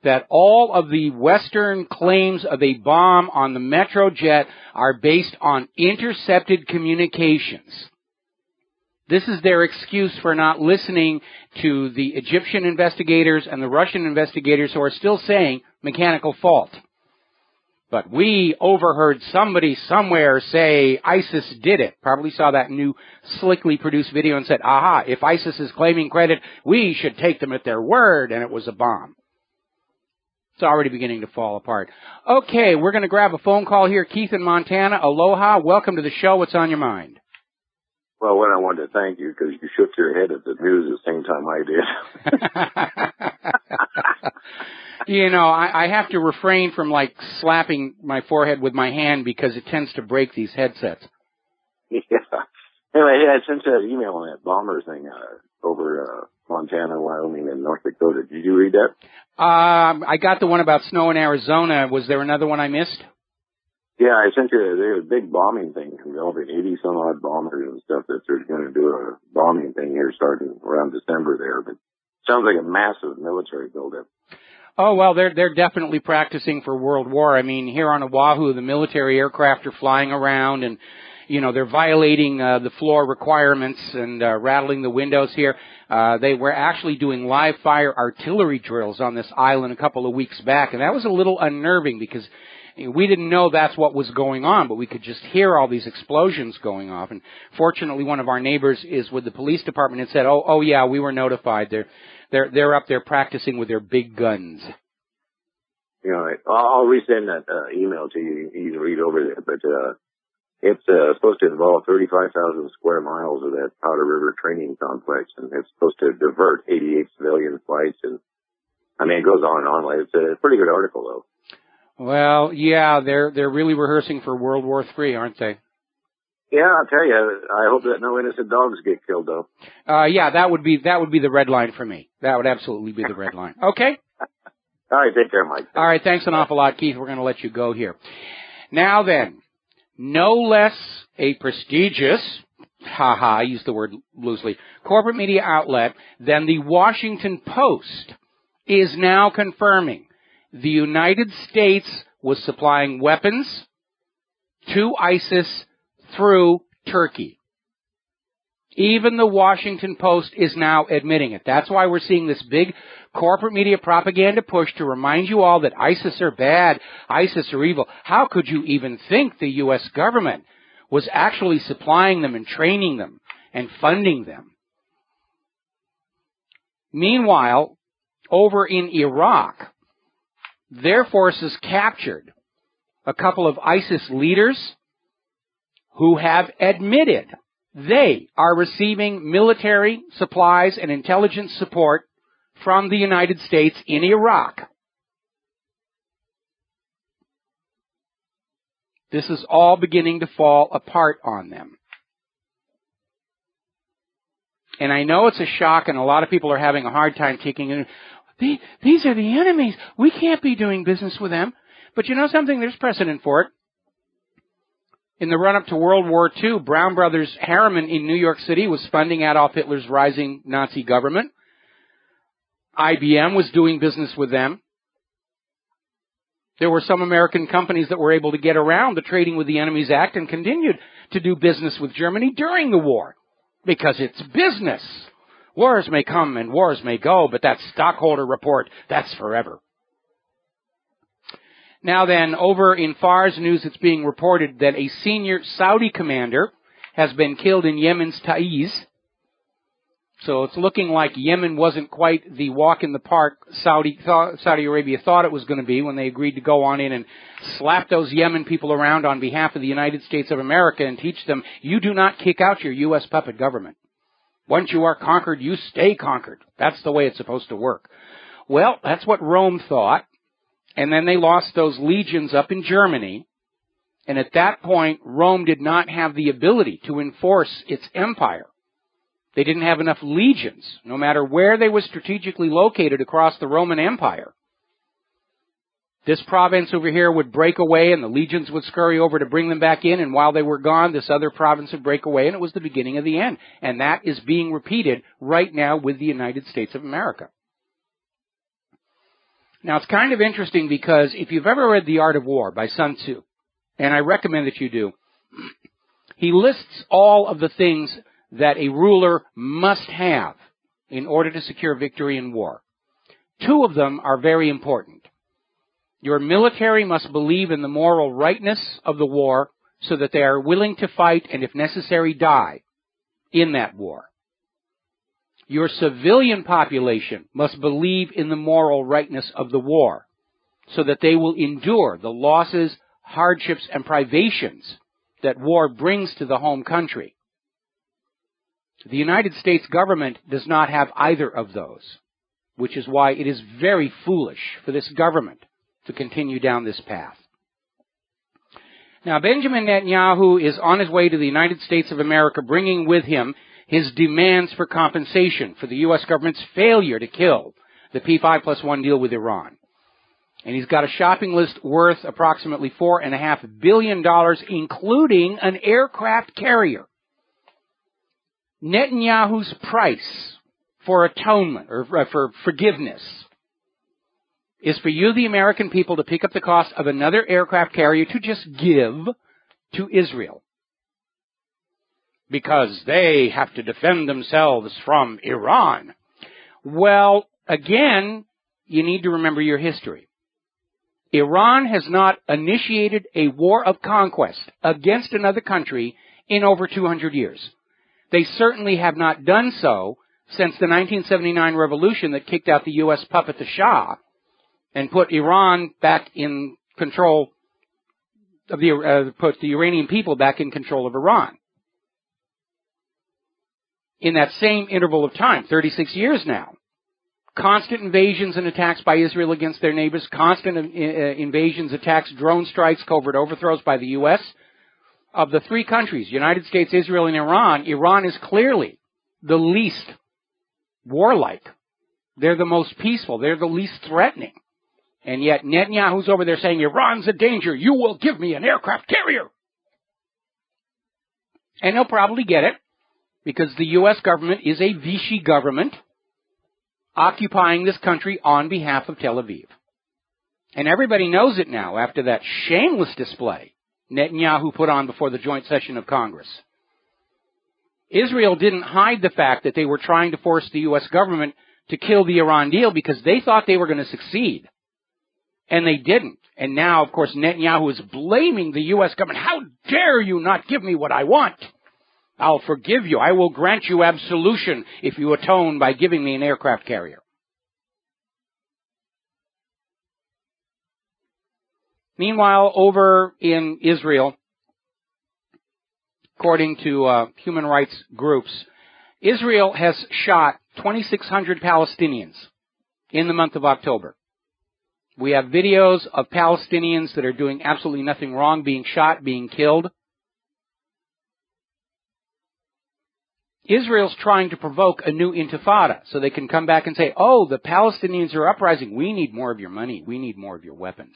that all of the Western claims of a bomb on the Metrojet are based on intercepted communications? This is their excuse for not listening to the Egyptian investigators and the Russian investigators who are still saying mechanical fault. But we overheard somebody somewhere say ISIS did it. Probably saw that new slickly produced video and said, aha, if ISIS is claiming credit, we should take them at their word, and it was a bomb. It's already beginning to fall apart. Okay, we're going to grab a phone call here. Keith in Montana. Aloha. Welcome to the show. What's on your mind? Well, I wanted to thank you because you shook your head at the news at the same time I did. You know, I have to refrain from, like, slapping my forehead with my hand because it tends to break these headsets. Yeah. Anyway, I sent you an email on that bomber thing over Montana, Wyoming, and North Dakota. Did you read that? I got the one about snow in Arizona. Was there another one I missed? Yeah, I sent you a big bombing thing involving 80-some-odd bombers and stuff that they're going to do a bombing thing here starting around December there. But it sounds like a massive military buildup. Oh, well, they're definitely practicing for World War. I mean, here on Oahu, the military aircraft are flying around and, you know, they're violating the floor requirements and rattling the windows here. They were actually doing live fire artillery drills on this island a couple of weeks back, and that was a little unnerving because we didn't know that's what was going on, but we could just hear all these explosions going off. And fortunately, one of our neighbors is with the police department and said, "Oh yeah, we were notified. They're up there practicing with their big guns." You know, I'll resend that email to you. You can read over there, but it's supposed to involve 35,000 square miles of that Powder River training complex, and it's supposed to divert 88 civilian flights. And I mean, it goes on and on. It's a pretty good article, though. Well, yeah, they're really rehearsing for World War III, aren't they? Yeah, I'll tell you. I hope that no innocent dogs get killed, though. Yeah, that would be the red line for me. That would absolutely be the red line. Okay. All right, take care, Mike. All right, thanks an awful lot, Keith. We're going to let you go here. Now then, no less a prestigious, I use the word loosely, corporate media outlet than the Washington Post is now confirming the United States was supplying weapons to ISIS through Turkey. Even the Washington Post is now admitting it. That's why we're seeing this big corporate media propaganda push to remind you all that ISIS are bad, ISIS are evil. How could you even think the U.S. government was actually supplying them and training them and funding them? Meanwhile, over in Iraq, their forces captured a couple of ISIS leaders who have admitted they are receiving military supplies and intelligence support from the United States in Iraq. This is all beginning to fall apart on them. And I know it's a shock, and a lot of people are having a hard time taking it. These are the enemies. We can't be doing business with them. But you know something? There's precedent for it. In the run-up to World War II, Brown Brothers Harriman in New York City was funding Adolf Hitler's rising Nazi government. IBM was doing business with them. There were some American companies that were able to get around the Trading with the Enemies Act and continued to do business with Germany during the war, because it's business. Wars may come and wars may go, but that stockholder report, that's forever. Now then, over in Fars News, it's being reported that a senior Saudi commander has been killed in Yemen's Taiz. So it's looking like Yemen wasn't quite the walk in the park Saudi Arabia thought it was going to be when they agreed to go on in and slap those Yemen people around on behalf of the United States of America and teach them, you do not kick out your U.S. puppet government. Once you are conquered, you stay conquered. That's the way it's supposed to work. Well, that's what Rome thought. And then they lost those legions up in Germany. And at that point, Rome did not have the ability to enforce its empire. They didn't have enough legions, no matter where they were strategically located across the Roman Empire. This province over here would break away, and the legions would scurry over to bring them back in, and while they were gone, this other province would break away, and it was the beginning of the end. And that is being repeated right now with the United States of America. Now, it's kind of interesting because if you've ever read The Art of War by Sun Tzu, and I recommend that you do, he lists all of the things that a ruler must have in order to secure victory in war. Two of them are very important. Your military must believe in the moral rightness of the war so that they are willing to fight and, if necessary, die in that war. Your civilian population must believe in the moral rightness of the war so that they will endure the losses, hardships, and privations that war brings to the home country. The United States government does not have either of those, which is why it is very foolish for this government to continue down this path. Now, Benjamin Netanyahu is on his way to the United States of America, bringing with him his demands for compensation for the U.S. government's failure to kill the P5+1 deal with Iran. And he's got a shopping list worth approximately $4.5 billion, including an aircraft carrier. Netanyahu's price for atonement, or for forgiveness, is for you, the American people, to pick up the cost of another aircraft carrier to just give to Israel. Because they have to defend themselves from Iran. Well, again, you need to remember your history. Iran has not initiated a war of conquest against another country in over 200 years. They certainly have not done so since the 1979 revolution that kicked out the U.S. puppet, the Shah, and put Iran back in control of put the Iranian people back in control of Iran. In that same interval of time, 36 years now, constant invasions and attacks by Israel against their neighbors, constant invasions, attacks, drone strikes, covert overthrows by the U.S. Of the three countries, United States, Israel, and Iran, Iran is clearly the least warlike. They're the most peaceful. They're the least threatening. And yet Netanyahu's over there saying, Iran's a danger. You will give me an aircraft carrier. And he'll probably get it, because the U.S. government is a Vichy government occupying this country on behalf of Tel Aviv. And everybody knows it now after that shameless display Netanyahu put on before the joint session of Congress. Israel didn't hide the fact that they were trying to force the U.S. government to kill the Iran deal because they thought they were going to succeed. And they didn't. And now, of course, Netanyahu is blaming the U.S. government. How dare you not give me what I want? I'll forgive you. I will grant you absolution if you atone by giving me an aircraft carrier. Meanwhile, over in Israel, according to human rights groups, Israel has shot 2,600 Palestinians in the month of October. We have videos of Palestinians that are doing absolutely nothing wrong, being shot, being killed. Israel's trying to provoke a new intifada so they can come back and say, oh, the Palestinians are uprising. We need more of your money. We need more of your weapons.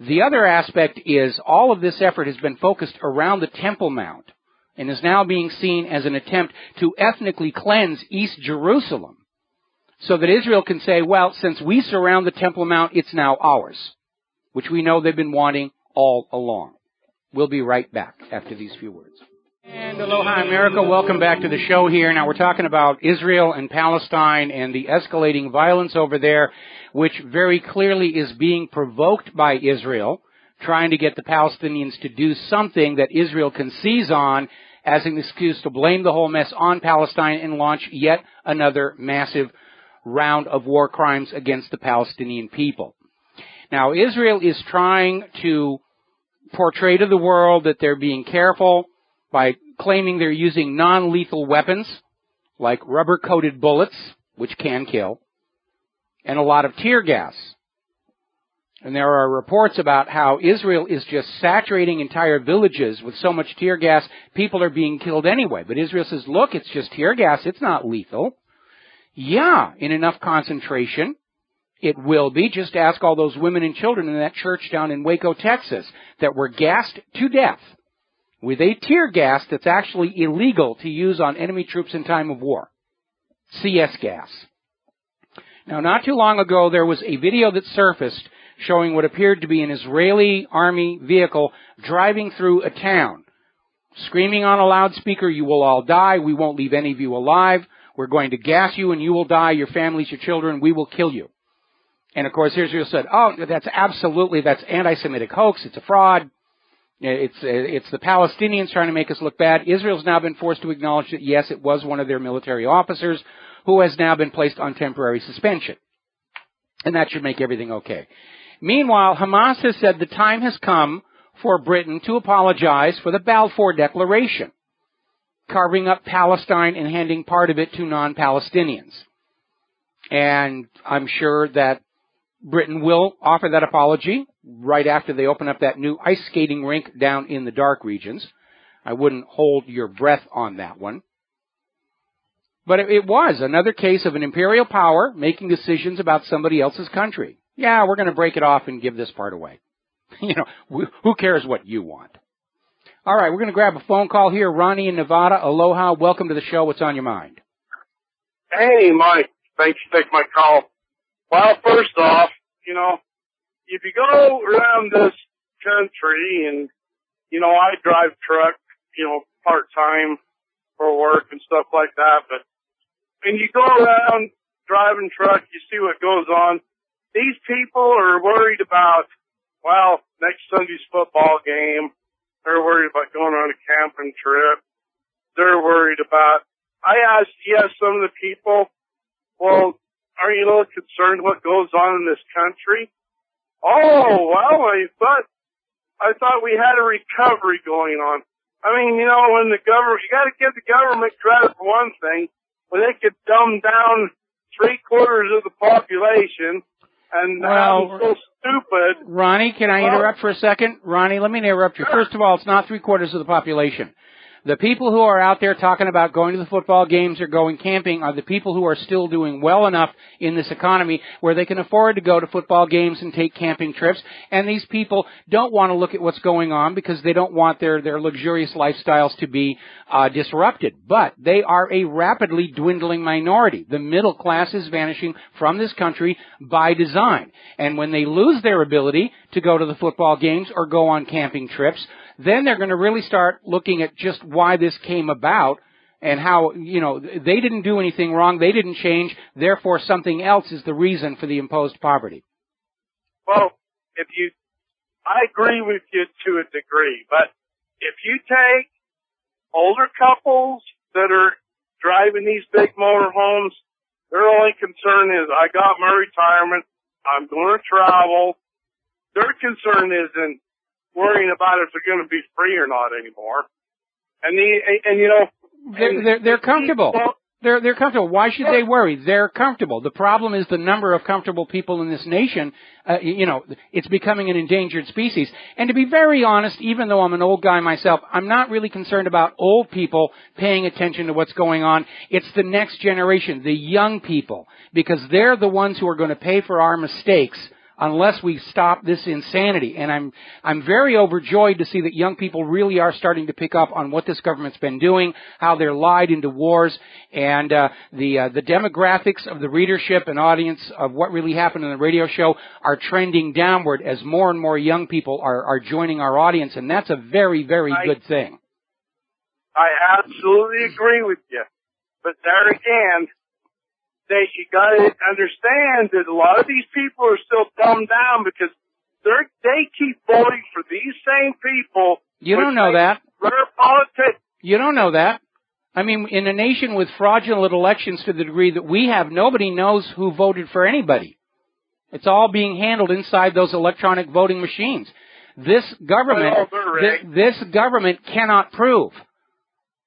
The other aspect is all of this effort has been focused around the Temple Mount and is now being seen as an attempt to ethnically cleanse East Jerusalem so that Israel can say, well, since we surround the Temple Mount, it's now ours, which we know they've been wanting all along. We'll be right back after these few words. And aloha, America. Welcome back to the show here. Now, we're talking about Israel and Palestine and the escalating violence over there, which very clearly is being provoked by Israel, trying to get the Palestinians to do something that Israel can seize on as an excuse to blame the whole mess on Palestine and launch yet another massive round of war crimes against the Palestinian people. Now, Israel is trying to portray to the world that they're being careful by claiming they're using non-lethal weapons, like rubber-coated bullets, which can kill, and a lot of tear gas. And there are reports about how Israel is just saturating entire villages with so much tear gas, people are being killed anyway. But Israel says, look, it's just tear gas, it's not lethal. Yeah, in enough concentration, it will be. Just ask all those women and children in that church down in Waco, Texas, that were gassed to death with a tear gas that's actually illegal to use on enemy troops in time of war. CS gas. Now, not too long ago, there was a video that surfaced showing what appeared to be an Israeli army vehicle driving through a town, screaming on a loudspeaker, "You will all die. We won't leave any of you alive. We're going to gas you and you will die. Your families, your children, we will kill you." And of course, Israel said, "Oh, that's anti-Semitic hoax. It's a fraud. It's the Palestinians trying to make us look bad." Israel's now been forced to acknowledge that, yes, it was one of their military officers who has now been placed on temporary suspension. And that should make everything okay. Meanwhile, Hamas has said the time has come for Britain to apologize for the Balfour Declaration, carving up Palestine and handing part of it to non-Palestinians. And I'm sure that Britain will offer that apology right after they open up that new ice skating rink down in the dark regions. I wouldn't hold your breath on that one. But it was another case of an imperial power making decisions about somebody else's country. Yeah, we're going to break it off and give this part away. Who cares what you want? All right, we're going to grab a phone call here. Ronnie in Nevada. Aloha. Welcome to the show. What's on your mind? Hey, Mike. Thanks for taking my call. Well, first off, if you go around this country and, I drive truck, part-time for work and stuff like that, but when you go around driving truck, you see what goes on. These people are worried about, next Sunday's football game. They're worried about going on a camping trip. They're worried about, I asked, some of the people, well, are you a little concerned what goes on in this country? Oh, well, I thought we had a recovery going on. I mean, when the government, you got to give the government credit for one thing, when they could dumb down 3/4 of the population, and I'm so stupid. Ronnie, can I interrupt for a second? Ronnie, let me interrupt you. Sure. First of all, it's not 3/4 of the population. The people who are out there talking about going to the football games or going camping are the people who are still doing well enough in this economy where they can afford to go to football games and take camping trips. And these people don't want to look at what's going on because they don't want their luxurious lifestyles to be disrupted. But they are a rapidly dwindling minority. The middle class is vanishing from this country by design. And when they lose their ability to go to the football games or go on camping trips, then they're going to really start looking at just why this came about and how, they didn't do anything wrong, they didn't change, therefore something else is the reason for the imposed poverty. Well, I agree with you to a degree, but if you take older couples that are driving these big motorhomes, their only concern is, I got my retirement, I'm going to travel. Their concern isn't worrying about if they're going to be free or not anymore. They're comfortable. They're comfortable. Why should they worry? They're comfortable. The problem is the number of comfortable people in this nation. It's becoming an endangered species. And to be very honest, even though I'm an old guy myself, I'm not really concerned about old people paying attention to what's going on. It's the next generation, the young people, because they're the ones who are going to pay for our mistakes unless we stop this insanity. And I'm very overjoyed to see that young people really are starting to pick up on what this government's been doing, how they're lied into wars, and the demographics of the readership and audience of What Really Happened in the radio show are trending downward as more and more young people are joining our audience, and that's a very, very good thing. I absolutely agree with you. But there again, you got to understand that a lot of these people are still dumbed down because they keep voting for these same people. You don't know that. Politics. You don't know that. I mean, in a nation with fraudulent elections to the degree that we have, nobody knows who voted for anybody. It's all being handled inside those electronic voting machines. This government cannot prove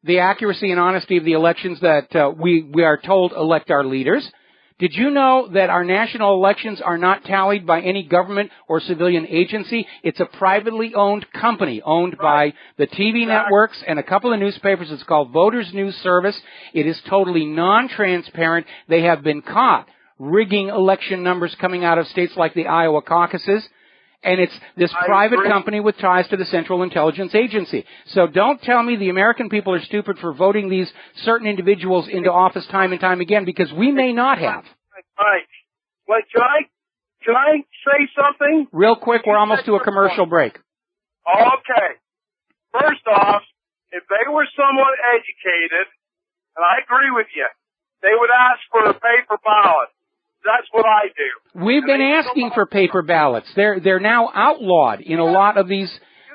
the accuracy and honesty of the elections that we are told elect our leaders. Did you know that our national elections are not tallied by any government or civilian agency? It's a privately owned company owned by the TV networks and a couple of newspapers. It's called Voters News Service. It is totally non-transparent. They have been caught rigging election numbers coming out of states like the Iowa caucuses. And it's this private company with ties to the Central Intelligence Agency. So don't tell me the American people are stupid for voting these certain individuals into office time and time again, because we may not have. Right. Well, can I say something? Real quick, we're almost to a commercial break. Okay. First off, if they were somewhat educated, and I agree with you, they would ask for a paper ballot. That's what I do. We've been asking for paper ballots. They're now outlawed in a lot of these,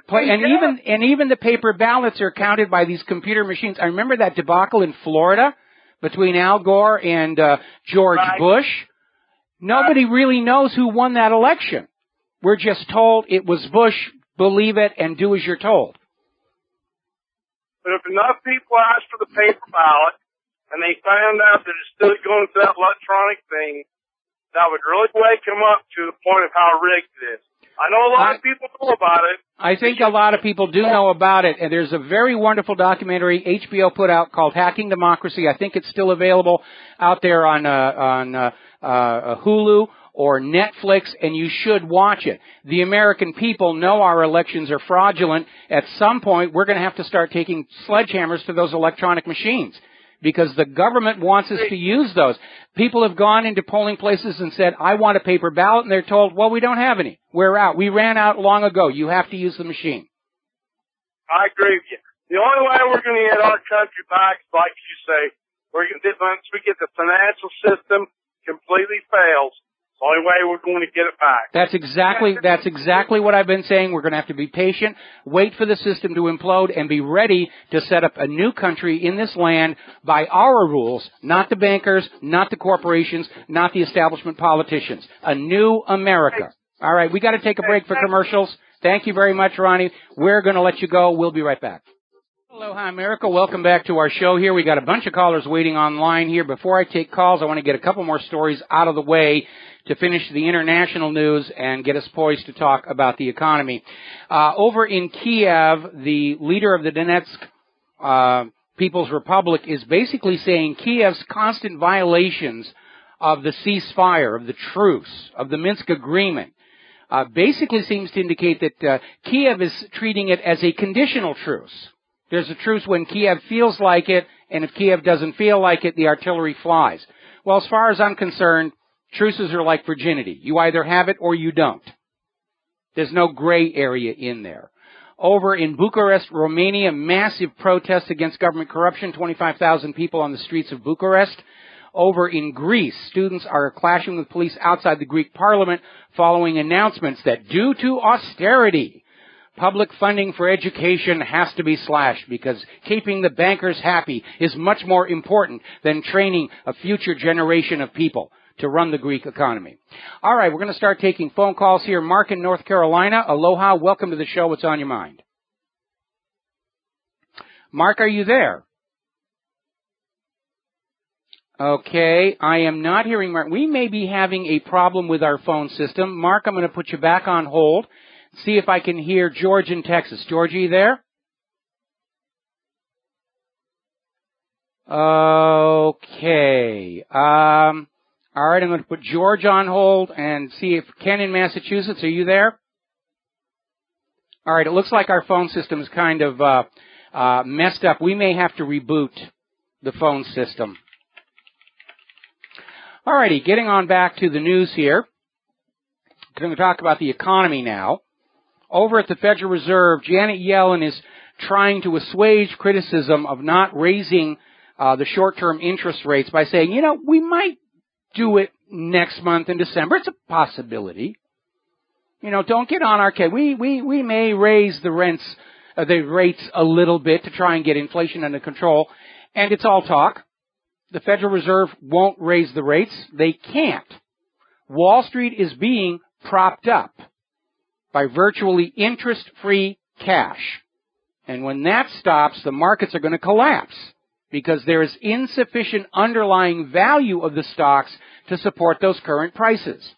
and even the paper ballots are counted by these computer machines. I remember that debacle in Florida between Al Gore and George Bush. Nobody really knows who won that election. We're just told it was Bush. Believe it and do as you're told. But if enough people ask for the paper ballot and they found out that it's still going to that electronic thing, that would really wake them up to the point of how rigged it is. I know a lot of people know about it. I think a lot of people do know about it, and there's a very wonderful documentary HBO put out called Hacking Democracy. I think it's still available out there on Hulu or Netflix, and you should watch it. The American people know our elections are fraudulent. At some point, we're going to have to start taking sledgehammers to those electronic machines, because the government wants us to use those. People have gone into polling places and said, I want a paper ballot, and they're told, well, we don't have any. We're out. We ran out long ago. You have to use the machine. I agree with you. The only way we're going to get our country back, like you say, once we get the financial system completely fails, it's the only way we're going to get it back. That's exactly what I've been saying. We're going to have to be patient, wait for the system to implode, and be ready to set up a new country in this land by our rules, not the bankers, not the corporations, not the establishment politicians. A new America. All right, we got to take a break for commercials. Thank you very much, Ronnie. We're going to let you go. We'll be right back. Aloha, America. Welcome back to our show here. We got a bunch of callers waiting online here. Before I take calls, I want to get a couple more stories out of the way to finish the international news and get us poised to talk about the economy. Over in Kiev, the leader of the Donetsk People's Republic is basically saying Kiev's constant violations of the ceasefire, of the truce, of the Minsk agreement, basically seems to indicate that Kiev is treating it as a conditional truce. There's a truce when Kiev feels like it, and if Kiev doesn't feel like it, the artillery flies. Well, as far as I'm concerned, truces are like virginity. You either have it or you don't. There's no gray area in there. Over in Bucharest, Romania, massive protests against government corruption, 25,000 people on the streets of Bucharest. Over in Greece, students are clashing with police outside the Greek parliament following announcements that due to austerity, public funding for education has to be slashed because keeping the bankers happy is much more important than training a future generation of people to run the Greek economy. All right, we're going to start taking phone calls here. Mark in North Carolina. Aloha. Welcome to the show. What's on your mind? Mark, are you there? Okay, I am not hearing Mark. We may be having a problem with our phone system. Mark, I'm going to put you back on hold. See if I can hear George in Texas. George, are you there? Okay. All right, I'm going to put George on hold and see if Ken in Massachusetts, are you there? All right, it looks like our phone system is kind of messed up. We may have to reboot the phone system. All righty, getting on back to the news here. I'm going to talk about the economy now. Over at the Federal Reserve, Janet Yellen is trying to assuage criticism of not raising the short-term interest rates by saying, you know, we might do it next month in December. It's a possibility. You know, don't get on our case. We may raise the rates a little bit to try and get inflation under control, and it's all talk. The Federal Reserve won't raise the rates. They can't. Wall Street is being propped up by virtually interest-free cash. And when that stops, the markets are going to collapse because there is insufficient underlying value of the stocks to support those current prices.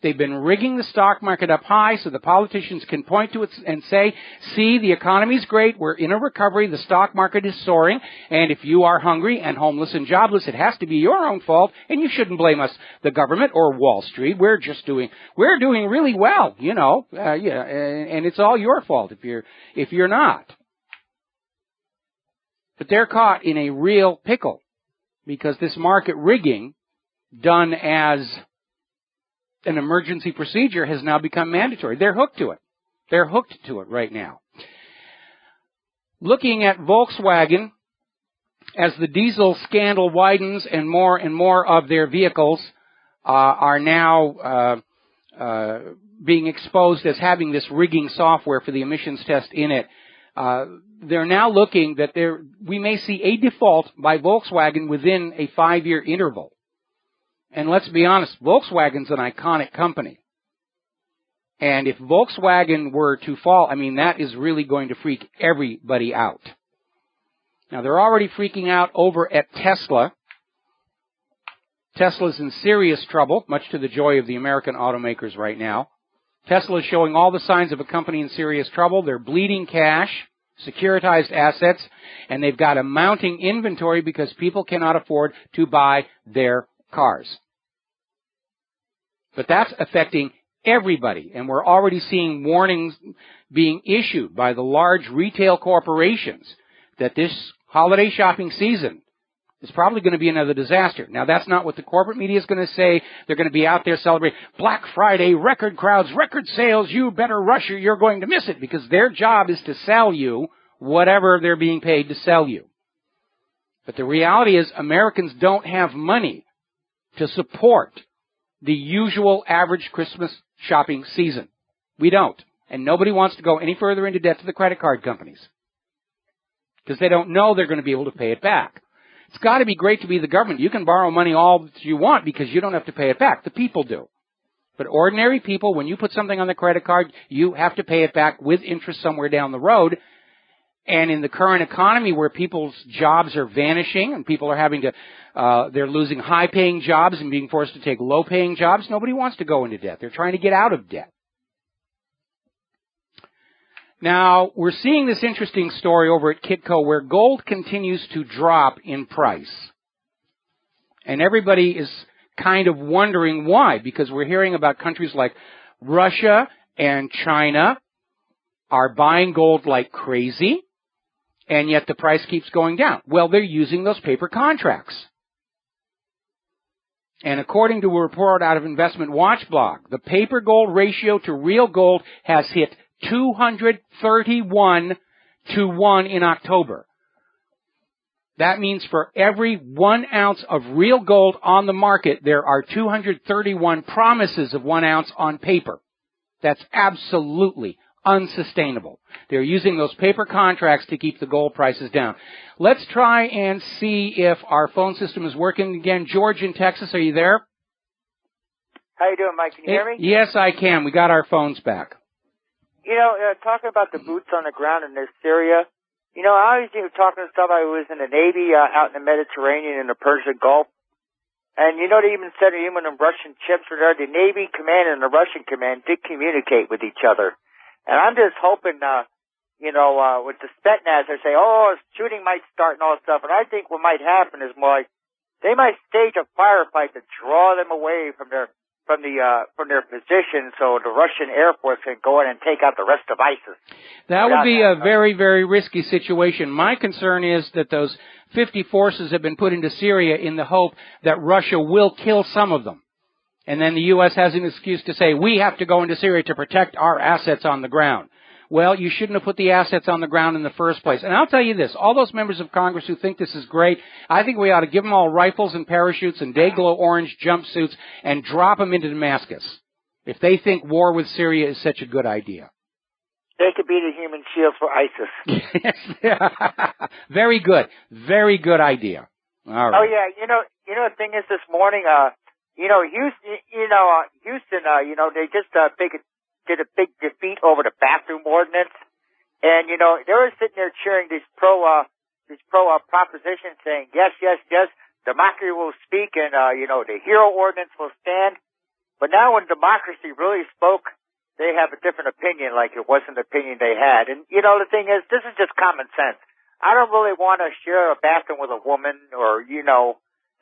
They've been rigging the stock market up high so the politicians can point to it and say, see, the economy's great, we're in a recovery, the stock market is soaring, and if you are hungry and homeless and jobless, it has to be your own fault, and you shouldn't blame us, the government or Wall Street. We're doing really well, you know, and it's all your fault if you're not. But they're caught in a real pickle because this market rigging done as an emergency procedure has now become mandatory. They're hooked to it. They're hooked to it right now. Looking at Volkswagen, as the diesel scandal widens and more of their vehicles are now being exposed as having this rigging software for the emissions test in it, they're now looking that we may see a default by Volkswagen within a 5-year interval. And let's be honest, Volkswagen's an iconic company. And if Volkswagen were to fall, I mean, that is really going to freak everybody out. Now, they're already freaking out over at Tesla. Tesla's in serious trouble, much to the joy of the American automakers right now. Tesla is showing all the signs of a company in serious trouble. They're bleeding cash, securitized assets, and they've got a mounting inventory because people cannot afford to buy their cars. But that's affecting everybody, and we're already seeing warnings being issued by the large retail corporations that this holiday shopping season is probably going to be another disaster. Now, that's not what the corporate media is going to say. They're going to be out there celebrating Black Friday, record crowds, record sales. You better rush or you're going to miss it, because their job is to sell you whatever they're being paid to sell you. But the reality is Americans don't have money to support the usual average Christmas shopping season. We don't. And nobody wants to go any further into debt to the credit card companies because they don't know they're going to be able to pay it back. It's got to be great to be the government. You can borrow money all that you want because you don't have to pay it back. The people do. But ordinary people, when you put something on the credit card, you have to pay it back with interest somewhere down the road. And in the current economy where people's jobs are vanishing and people are having to, they're losing high-paying jobs and being forced to take low-paying jobs, nobody wants to go into debt. They're trying to get out of debt. Now, we're seeing this interesting story over at Kitco where gold continues to drop in price. And everybody is kind of wondering why, because we're hearing about countries like Russia and China are buying gold like crazy, and yet the price keeps going down. Well, they're using those paper contracts. And according to a report out of Investment Watch blog, the paper gold ratio to real gold has hit 231 to 1 in October. That means for every 1 ounce of real gold on the market, there are 231 promises of 1 ounce on paper. That's absolutely unsustainable. They're using those paper contracts to keep the gold prices down. Let's try and see if our phone system is working again. George in Texas, are you there? How you doing, Mike? Can you hear me? Yes, I can. We got our phones back. You know, talking about the boots on the ground in Syria, you know, I was talking to somebody who was in the Navy out in the Mediterranean in the Persian Gulf. And, you know, they even said even the Russian ships were there. The Navy command and the Russian command did communicate with each other. And I'm just hoping, you know, with the Spetsnaz, they say, oh, shooting might start and all that stuff. And I think what might happen is more like they might stage a firefight to draw them away from their position so the Russian Air Force can go in and take out the rest of ISIS. That would be a very, very risky situation. My concern is that those 50 forces have been put into Syria in the hope that Russia will kill some of them. And then the U.S. has an excuse to say, we have to go into Syria to protect our assets on the ground. Well, you shouldn't have put the assets on the ground in the first place. And I'll tell you this, all those members of Congress who think this is great, I think we ought to give them all rifles and parachutes and day-glow orange jumpsuits and drop them into Damascus if they think war with Syria is such a good idea. They could be the human shield for ISIS. Yes. Very good. Very good idea. All right. Oh, yeah. You know, the thing is this morning, Houston, they just did a big defeat over the bathroom ordinance. And, they were sitting there cheering these pro propositions saying, yes, democracy will speak and, the hero ordinance will stand. But now when democracy really spoke, they have a different opinion, like it wasn't the opinion they had. And, the thing is, this is just common sense. I don't really want to share a bathroom with a woman or,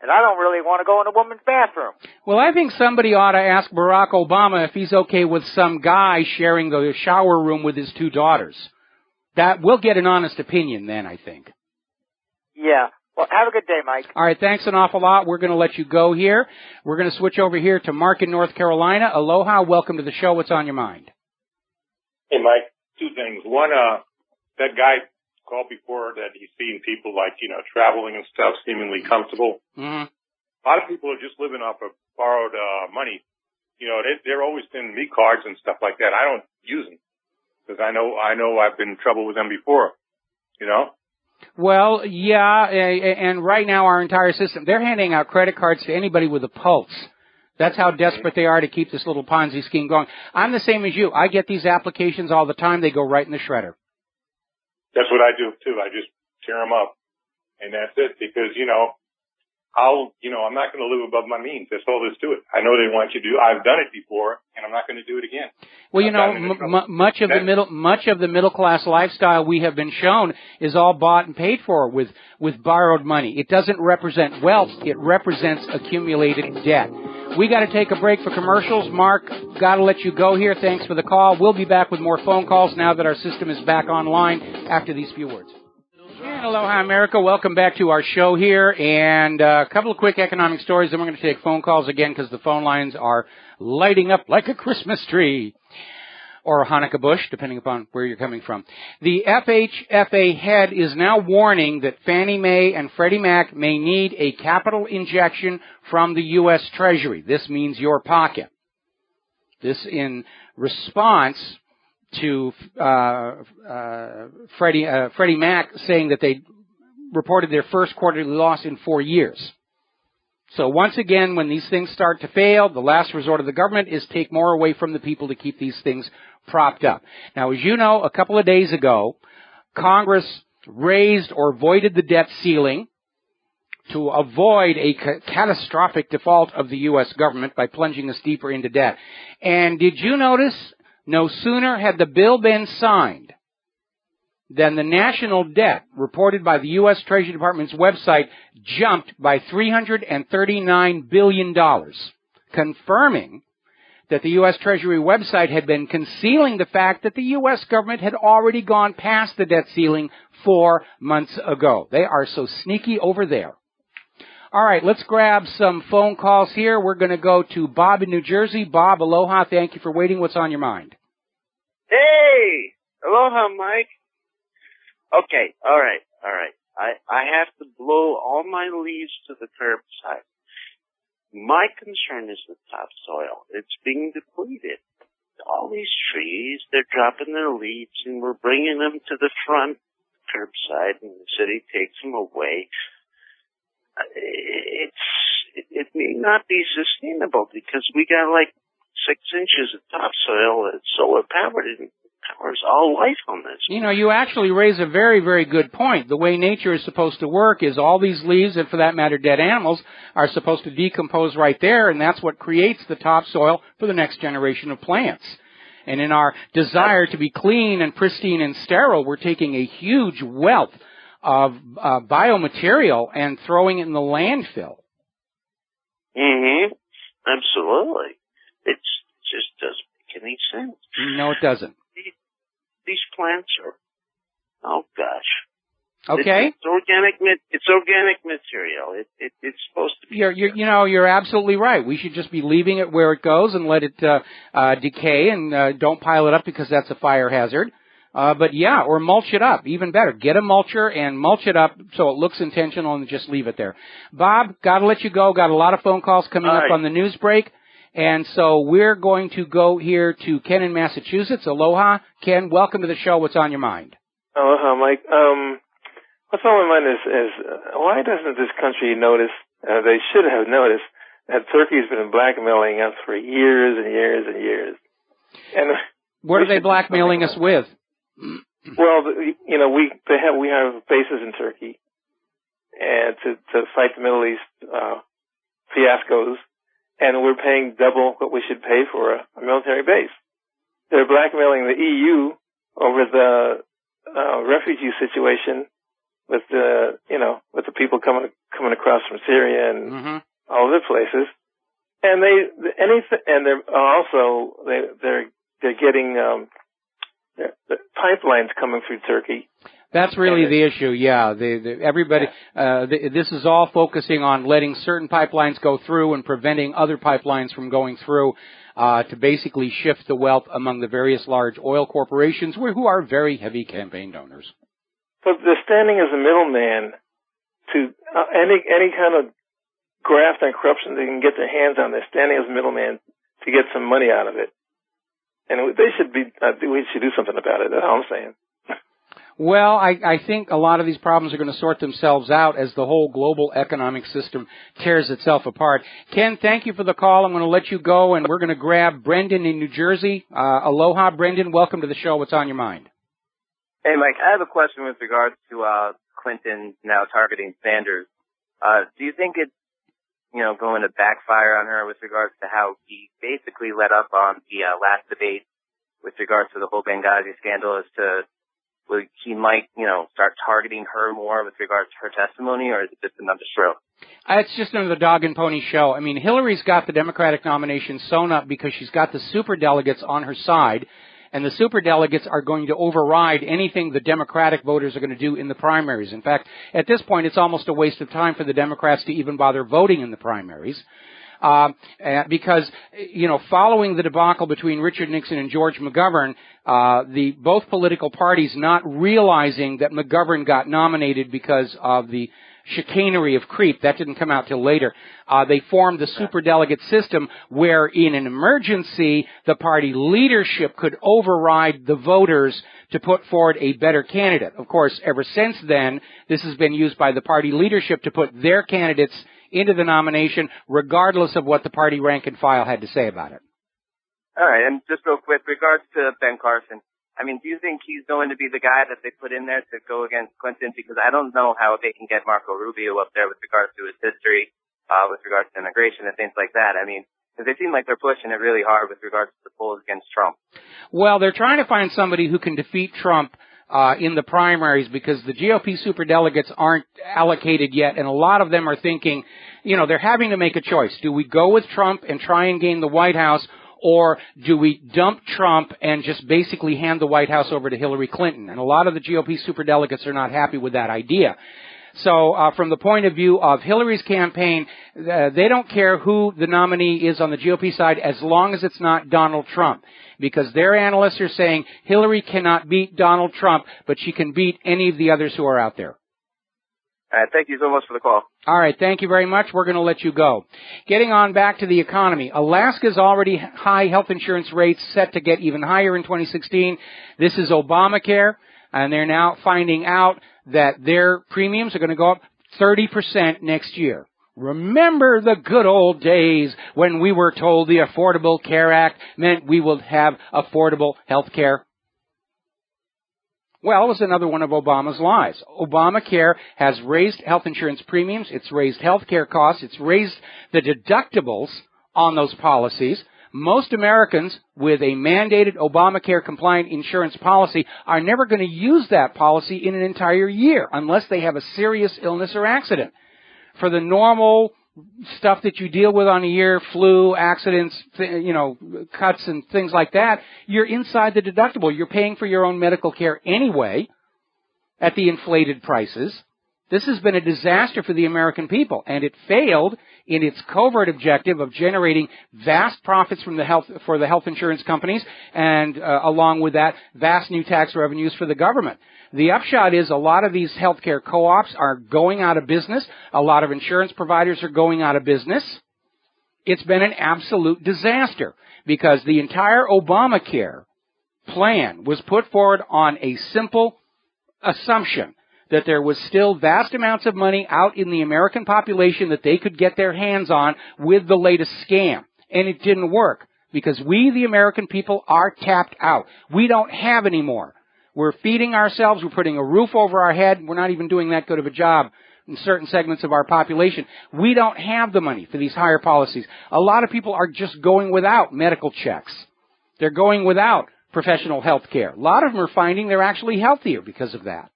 and I don't really want to go in a woman's bathroom. Well, I think somebody ought to ask Barack Obama if he's okay with some guy sharing the shower room with his two daughters. That we'll get an honest opinion then, I think. Yeah. Well, have a good day, Mike. All right, thanks an awful lot. We're going to let you go here. We're going to switch over here to Mark in North Carolina. Aloha, welcome to the show. What's on your mind? Hey, Mike, two things. One, that guy called before that he's seen people traveling and stuff seemingly comfortable. Mm-hmm. A lot of people are just living off of borrowed money. They're always sending me cards and stuff like that. I don't use them because I know I've been in trouble with them before, Well, yeah, and right now our entire system, they're handing out credit cards to anybody with a pulse. That's how desperate they are to keep this little Ponzi scheme going. I'm the same as you. I get these applications all the time. They go right in the shredder. That's what I do too. I just tear them up, and that's it. Because I'm not going to live above my means. That's all there is to it. I know they want you to do. I've done it before, and I'm not going to do it again. Well, much of the middle class lifestyle we have been shown is all bought and paid for with borrowed money. It doesn't represent wealth. It represents accumulated debt. We got to take a break for commercials. Mark, got to let you go here. Thanks for the call. We'll be back with more phone calls now that our system is back online after these few words. And aloha, America. Welcome back to our show here. And a couple of quick economic stories. Then we're going to take phone calls again because the phone lines are lighting up like a Christmas tree. Or a Hanukkah bush, depending upon where you're coming from. The FHFA head is now warning that Fannie Mae and Freddie Mac may need a capital injection from the U.S. Treasury. This means your pocket. This in response to Freddie Mac saying that they reported their first quarterly loss in 4 years. So once again, when these things start to fail, the last resort of the government is take more away from the people to keep these things propped up. Now, as you know, a couple of days ago, Congress raised or voided the debt ceiling to avoid a catastrophic default of the U.S. government by plunging us deeper into debt. And did you notice, no sooner had the bill been signed than the national debt reported by the U.S. Treasury Department's website jumped by $339 billion, confirming that the U.S. Treasury website had been concealing the fact that the U.S. government had already gone past the debt ceiling 4 months ago. They are so sneaky over there. All right, let's grab some phone calls here. We're going to go to Bob in New Jersey. Bob, aloha. Thank you for waiting. What's on your mind? Hey! Aloha, Mike. Okay, all right. I have to blow all my leaves to the curbside. My concern is the topsoil. It's being depleted. All these trees, they're dropping their leaves, and we're bringing them to the front curbside, and the city takes them away. It may not be sustainable because we got like 6 inches of topsoil that's solar powered and powers all life on this. You know, you actually raise a very, very good point. The way nature is supposed to work is all these leaves, and for that matter dead animals, are supposed to decompose right there, and that's what creates the topsoil for the next generation of plants. And in our desire to be clean and pristine and sterile, we're taking a huge wealth of biomaterial and throwing it in the landfill. Mm-hmm. Absolutely. It just doesn't make any sense. No, it doesn't. These plants are, oh gosh. Okay. It's organic material. It's supposed to be. You're absolutely right. We should just be leaving it where it goes and let it decay, and don't pile it up because that's a fire hazard. But yeah, or mulch it up, even better. Get a mulcher and mulch it up so it looks intentional and just leave it there. Bob, gotta let you go. Got a lot of phone calls coming up on the news break. And so we're going to go here to Ken in Massachusetts. Aloha. Ken, welcome to the show. What's on your mind? Aloha, Mike. What's on my mind is why doesn't this country notice, they should have noticed, that Turkey's been blackmailing us for years and years and years. And what are they blackmailing us with? Well, we have bases in Turkey, and to fight the Middle East fiascos, and we're paying double what we should pay for a military base. They're blackmailing the EU over the refugee situation with the people coming across from Syria and all other places, and they're getting the pipelines coming through Turkey. That's really the issue, yeah. Everybody, this is all focusing on letting certain pipelines go through and preventing other pipelines from going through to basically shift the wealth among the various large oil corporations who are very heavy campaign donors. But they're standing as a middleman to any kind of graft and corruption they can get their hands on. They're standing as a middleman to get some money out of it. And we should do something about it. That's all I'm saying. Well, I think a lot of these problems are going to sort themselves out as the whole global economic system tears itself apart. Ken, thank you for the call. I'm going to let you go, and we're going to grab Brendan in New Jersey. Aloha, Brendan. Welcome to the show. What's on your mind? Hey, Mike. I have a question with regards to Clinton now targeting Sanders. Do you think it's going to backfire on her with regards to how he basically let up on the last debate with regards to the whole Benghazi scandal as to he might, start targeting her more with regards to her testimony, or is it just another show? It's just another dog and pony show. I mean, Hillary's got the Democratic nomination sewn up because she's got the superdelegates on her side, and the superdelegates are going to override anything the Democratic voters are going to do in the primaries. In fact, at this point, it's almost a waste of time for the Democrats to even bother voting in the primaries. Because, following the debacle between Richard Nixon and George McGovern, both political parties not realizing that McGovern got nominated because of the chicanery of creep, that didn't come out till later, they formed the superdelegate system where in an emergency, the party leadership could override the voters to put forward a better candidate. Of course, ever since then, this has been used by the party leadership to put their candidates into the nomination, regardless of what the party rank and file had to say about it. All right, and just real quick, regards to Ben Carson, do you think he's going to be the guy that they put in there to go against Clinton? Because I don't know how they can get Marco Rubio up there with regards to his history, with regards to immigration and things like that. Because they seem like they're pushing it really hard with regards to the polls against Trump. Well, they're trying to find somebody who can defeat Trump in the primaries because the GOP superdelegates aren't allocated yet, and a lot of them are thinking, they're having to make a choice. Do we go with Trump and try and gain the White House, or do we dump Trump and just basically hand the White House over to Hillary Clinton? And a lot of the GOP superdelegates are not happy with that idea. So from the point of view of Hillary's campaign, they don't care who the nominee is on the GOP side as long as it's not Donald Trump. Because their analysts are saying Hillary cannot beat Donald Trump, but she can beat any of the others who are out there. All right, thank you so much for the call. All right, thank you very much. We're going to let you go. Getting on back to the economy. Alaska's already high health insurance rates set to get even higher in 2016. This is Obamacare, and they're now finding out that their premiums are going to go up 30% next year. Remember the good old days when we were told the Affordable Care Act meant we would have affordable health care? Well, it was another one of Obama's lies. Obamacare has raised health insurance premiums. It's raised health care costs. It's raised the deductibles on those policies. Most Americans with a mandated Obamacare-compliant insurance policy are never going to use that policy in an entire year unless they have a serious illness or accident. For the normal, stuff that you deal with on a year, flu, accidents, cuts and things like that, you're inside the deductible. You're paying for your own medical care anyway at the inflated prices. This has been a disaster for the American people, and it failed in its covert objective of generating vast profits for the health insurance companies, and along with that, vast new tax revenues for the government. The upshot is a lot of these healthcare co-ops are going out of business. A lot of insurance providers are going out of business. It's been an absolute disaster because the entire Obamacare plan was put forward on a simple assumption that there was still vast amounts of money out in the American population that they could get their hands on with the latest scam. And it didn't work because we, the American people, are tapped out. We don't have any more. We're feeding ourselves. We're putting a roof over our head. We're not even doing that good of a job in certain segments of our population. We don't have the money for these higher policies. A lot of people are just going without medical checks. They're going without professional health care. A lot of them are finding they're actually healthier because of that.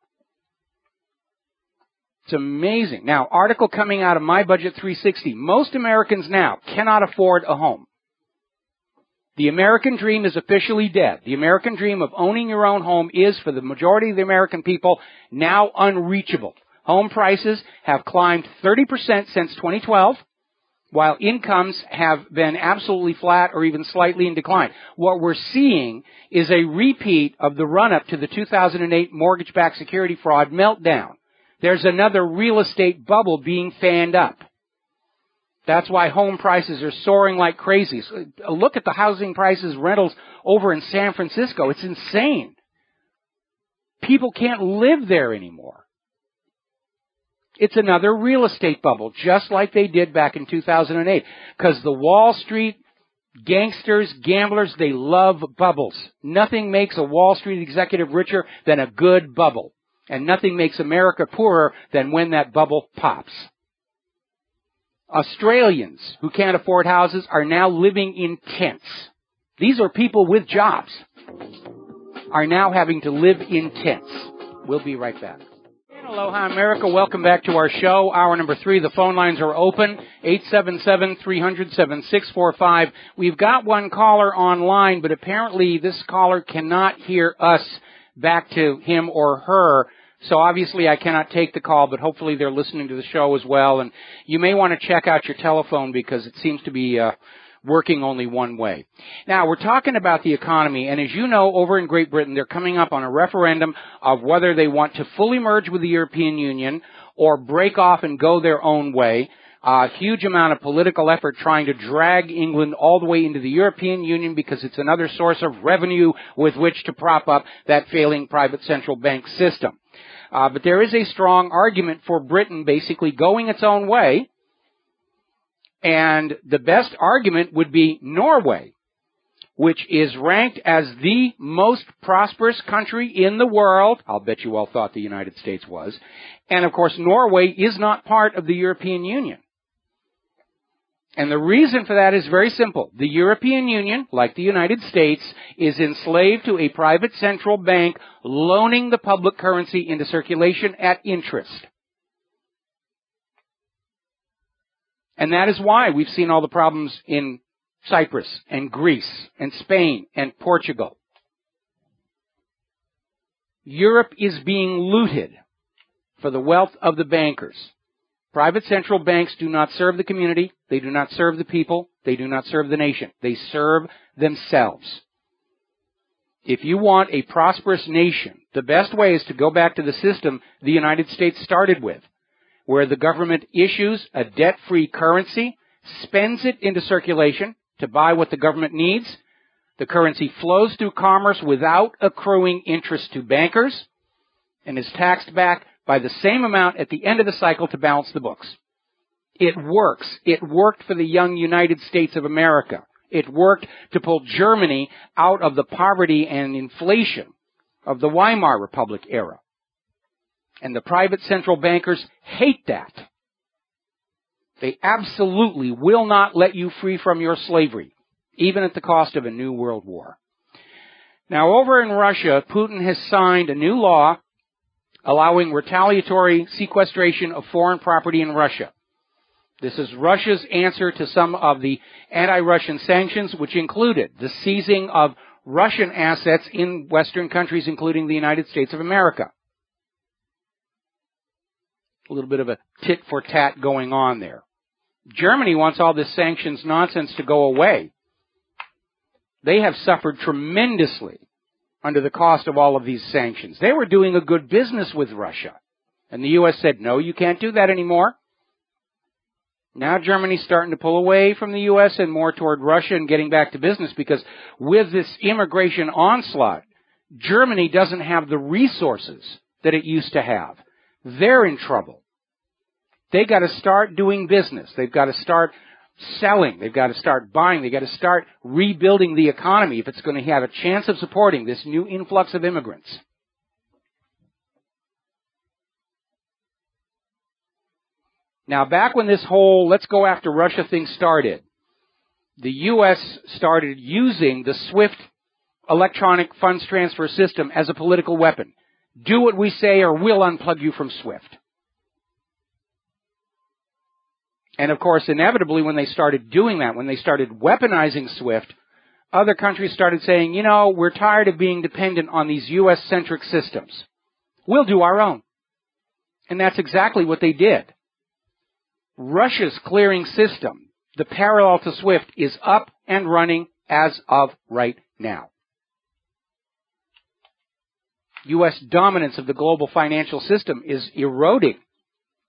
It's amazing. Now, article coming out of My Budget 360. Most Americans now cannot afford a home. The American dream is officially dead. The American dream of owning your own home is, for the majority of the American people, now unreachable. Home prices have climbed 30% since 2012, while incomes have been absolutely flat or even slightly in decline. What we're seeing is a repeat of the run-up to the 2008 mortgage-backed security fraud meltdown. There's another real estate bubble being fanned up. That's why home prices are soaring like crazy. Look at the housing prices, rentals over in San Francisco. It's insane. People can't live there anymore. It's another real estate bubble, just like they did back in 2008. Because the Wall Street gangsters, gamblers, they love bubbles. Nothing makes a Wall Street executive richer than a good bubble. And nothing makes America poorer than when that bubble pops. Australians who can't afford houses are now living in tents. These are people with jobs, are now having to live in tents. We'll be right back. Aloha, America. Welcome back to our show. Hour number 3. The phone lines are open. 877-300-7645. We've got one caller online, but apparently this caller cannot hear us back to him or her. So obviously I cannot take the call, but hopefully they're listening to the show as well. And you may want to check out your telephone because it seems to be working only one way. Now, we're talking about the economy, and as you know, over in Great Britain, they're coming up on a referendum of whether they want to fully merge with the European Union or break off and go their own way. A huge amount of political effort trying to drag England all the way into the European Union because it's another source of revenue with which to prop up that failing private central bank system. But there is a strong argument for Britain basically going its own way. And the best argument would be Norway, which is ranked as the most prosperous country in the world. I'll bet you all thought the United States was. And, of course, Norway is not part of the European Union. And the reason for that is very simple. The European Union, like the United States, is enslaved to a private central bank loaning the public currency into circulation at interest. And that is why we've seen all the problems in Cyprus and Greece and Spain and Portugal. Europe is being looted for the wealth of the bankers. Private central banks do not serve the community. They do not serve the people. They do not serve the nation. They serve themselves. If you want a prosperous nation, the best way is to go back to the system the United States started with, where the government issues a debt-free currency, spends it into circulation to buy what the government needs. The currency flows through commerce without accruing interest to bankers and is taxed back by the same amount at the end of the cycle to balance the books. It works. It worked for the young United States of America. It worked to pull Germany out of the poverty and inflation of the Weimar Republic era. And the private central bankers hate that. They absolutely will not let you free from your slavery, even at the cost of a new world war. Now, over in Russia, Putin has signed a new law allowing retaliatory sequestration of foreign property in Russia. This is Russia's answer to some of the anti-Russian sanctions, which included the seizing of Russian assets in Western countries, including the United States of America. A little bit of a tit-for-tat going on there. Germany wants all this sanctions nonsense to go away. They have suffered tremendously under the cost of all of these sanctions. They were doing a good business with Russia. And the U.S. said, no, you can't do that anymore. Now Germany's starting to pull away from the U.S. and more toward Russia and getting back to business, because with this immigration onslaught, Germany doesn't have the resources that it used to have. They're in trouble. They got to start doing business. They've got to start selling. They've got to start buying. They've got to start rebuilding the economy if it's going to have a chance of supporting this new influx of immigrants. Now, back when this whole let's go after Russia thing started, the U.S. started using the SWIFT electronic funds transfer system as a political weapon. Do what we say or we'll unplug you from SWIFT. And of course, inevitably, when they started doing that, when they started weaponizing SWIFT, other countries started saying, you know, we're tired of being dependent on these U.S.-centric systems. We'll do our own. And that's exactly what they did. Russia's clearing system, the parallel to SWIFT, is up and running as of right now. U.S. dominance of the global financial system is eroding,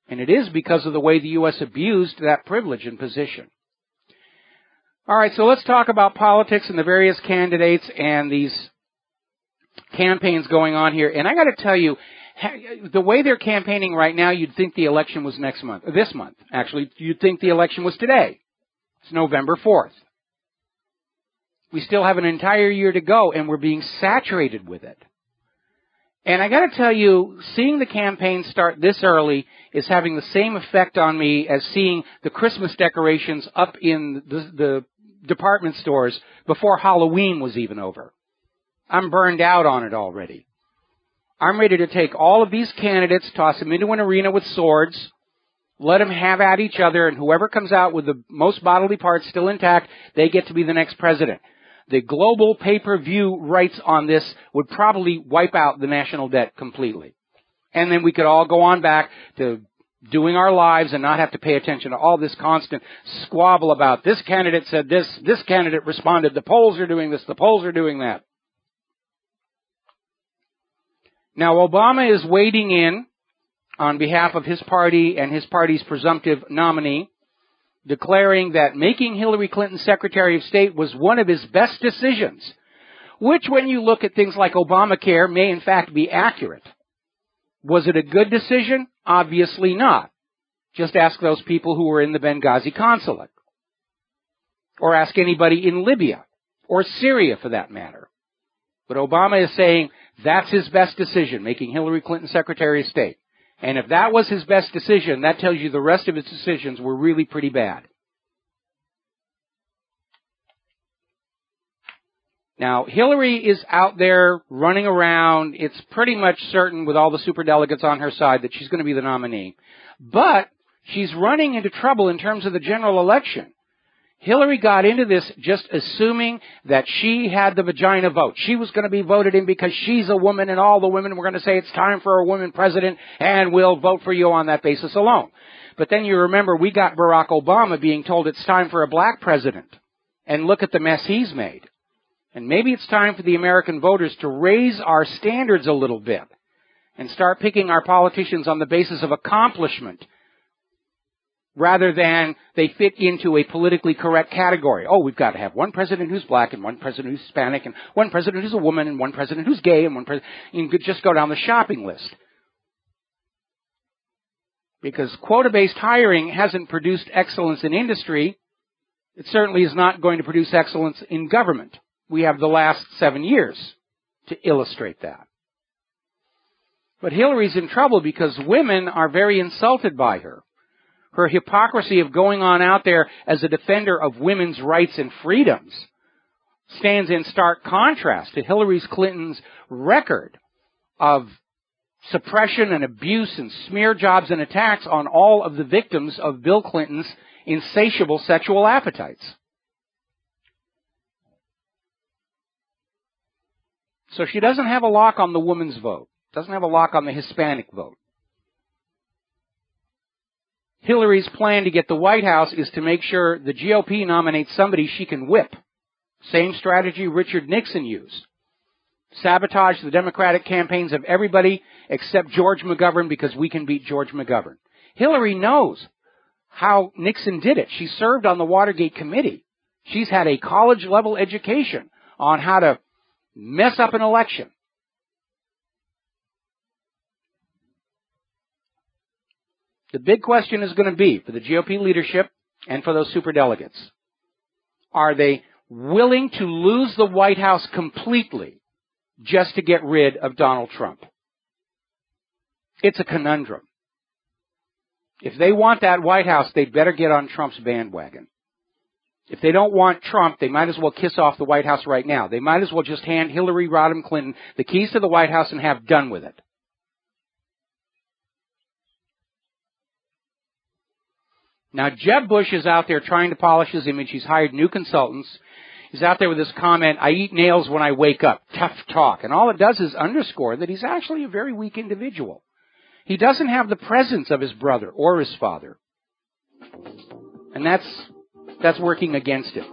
and it is because of the way the U.S. abused that privilege and position. All right, so let's talk about politics and the various candidates and these campaigns going on here. And I got to tell you, the way they're campaigning right now, you'd think the election was this month. Actually, you'd think the election was today. It's November 4th. We still have an entire year to go, and we're being saturated with it. And I got to tell you, seeing the campaign start this early is having the same effect on me as seeing the Christmas decorations up in the department stores before Halloween was even over. I'm burned out on it already. I'm ready to take all of these candidates, toss them into an arena with swords, let them have at each other, and whoever comes out with the most bodily parts still intact, they get to be the next president. The global pay-per-view rights on this would probably wipe out the national debt completely. And then we could all go on back to doing our lives and not have to pay attention to all this constant squabble about this candidate said this candidate responded, the polls are doing this, the polls are doing that. Now, Obama is wading in on behalf of his party and his party's presumptive nominee, declaring that making Hillary Clinton Secretary of State was one of his best decisions, which, when you look at things like Obamacare, may in fact be accurate. Was it a good decision? Obviously not. Just ask those people who were in the Benghazi consulate. Or ask anybody in Libya, or Syria for that matter. But Obama is saying that's his best decision, making Hillary Clinton Secretary of State. And if that was his best decision, that tells you the rest of his decisions were really pretty bad. Now, Hillary is out there running around. It's pretty much certain with all the superdelegates on her side that she's going to be the nominee. But she's running into trouble in terms of the general election. Hillary got into this just assuming that she had the vagina vote. She was going to be voted in because she's a woman, and all the women were going to say it's time for a woman president, and we'll vote for you on that basis alone. But then you remember we got Barack Obama being told it's time for a black president. And look at the mess he's made. And maybe it's time for the American voters to raise our standards a little bit and start picking our politicians on the basis of accomplishment, rather than they fit into a politically correct category. Oh, we've got to have one president who's black and one president who's Hispanic and one president who's a woman and one president who's gay and one president. You could just go down the shopping list. Because quota-based hiring hasn't produced excellence in industry, it certainly is not going to produce excellence in government. We have the last 7 years to illustrate that. But Hillary's in trouble because women are very insulted by her. Her hypocrisy of going on out there as a defender of women's rights and freedoms stands in stark contrast to Hillary Clinton's record of suppression and abuse and smear jobs and attacks on all of the victims of Bill Clinton's insatiable sexual appetites. So she doesn't have a lock on the woman's vote, doesn't have a lock on the Hispanic vote. Hillary's plan to get the White House is to make sure the GOP nominates somebody she can whip. Same strategy Richard Nixon used. Sabotage the Democratic campaigns of everybody except George McGovern because we can beat George McGovern. Hillary knows how Nixon did it. She served on the Watergate Committee. She's had a college-level education on how to mess up an election. The big question is going to be for the GOP leadership and for those superdelegates. Are they willing to lose the White House completely just to get rid of Donald Trump? It's a conundrum. If they want that White House, they'd better get on Trump's bandwagon. If they don't want Trump, they might as well kiss off the White House right now. They might as well just hand Hillary Rodham Clinton the keys to the White House and have done with it. Now, Jeb Bush is out there trying to polish his image. He's hired new consultants. He's out there with this comment, I eat nails when I wake up. Tough talk. And all it does is underscore that he's actually a very weak individual. He doesn't have the presence of his brother or his father. And that's working against him.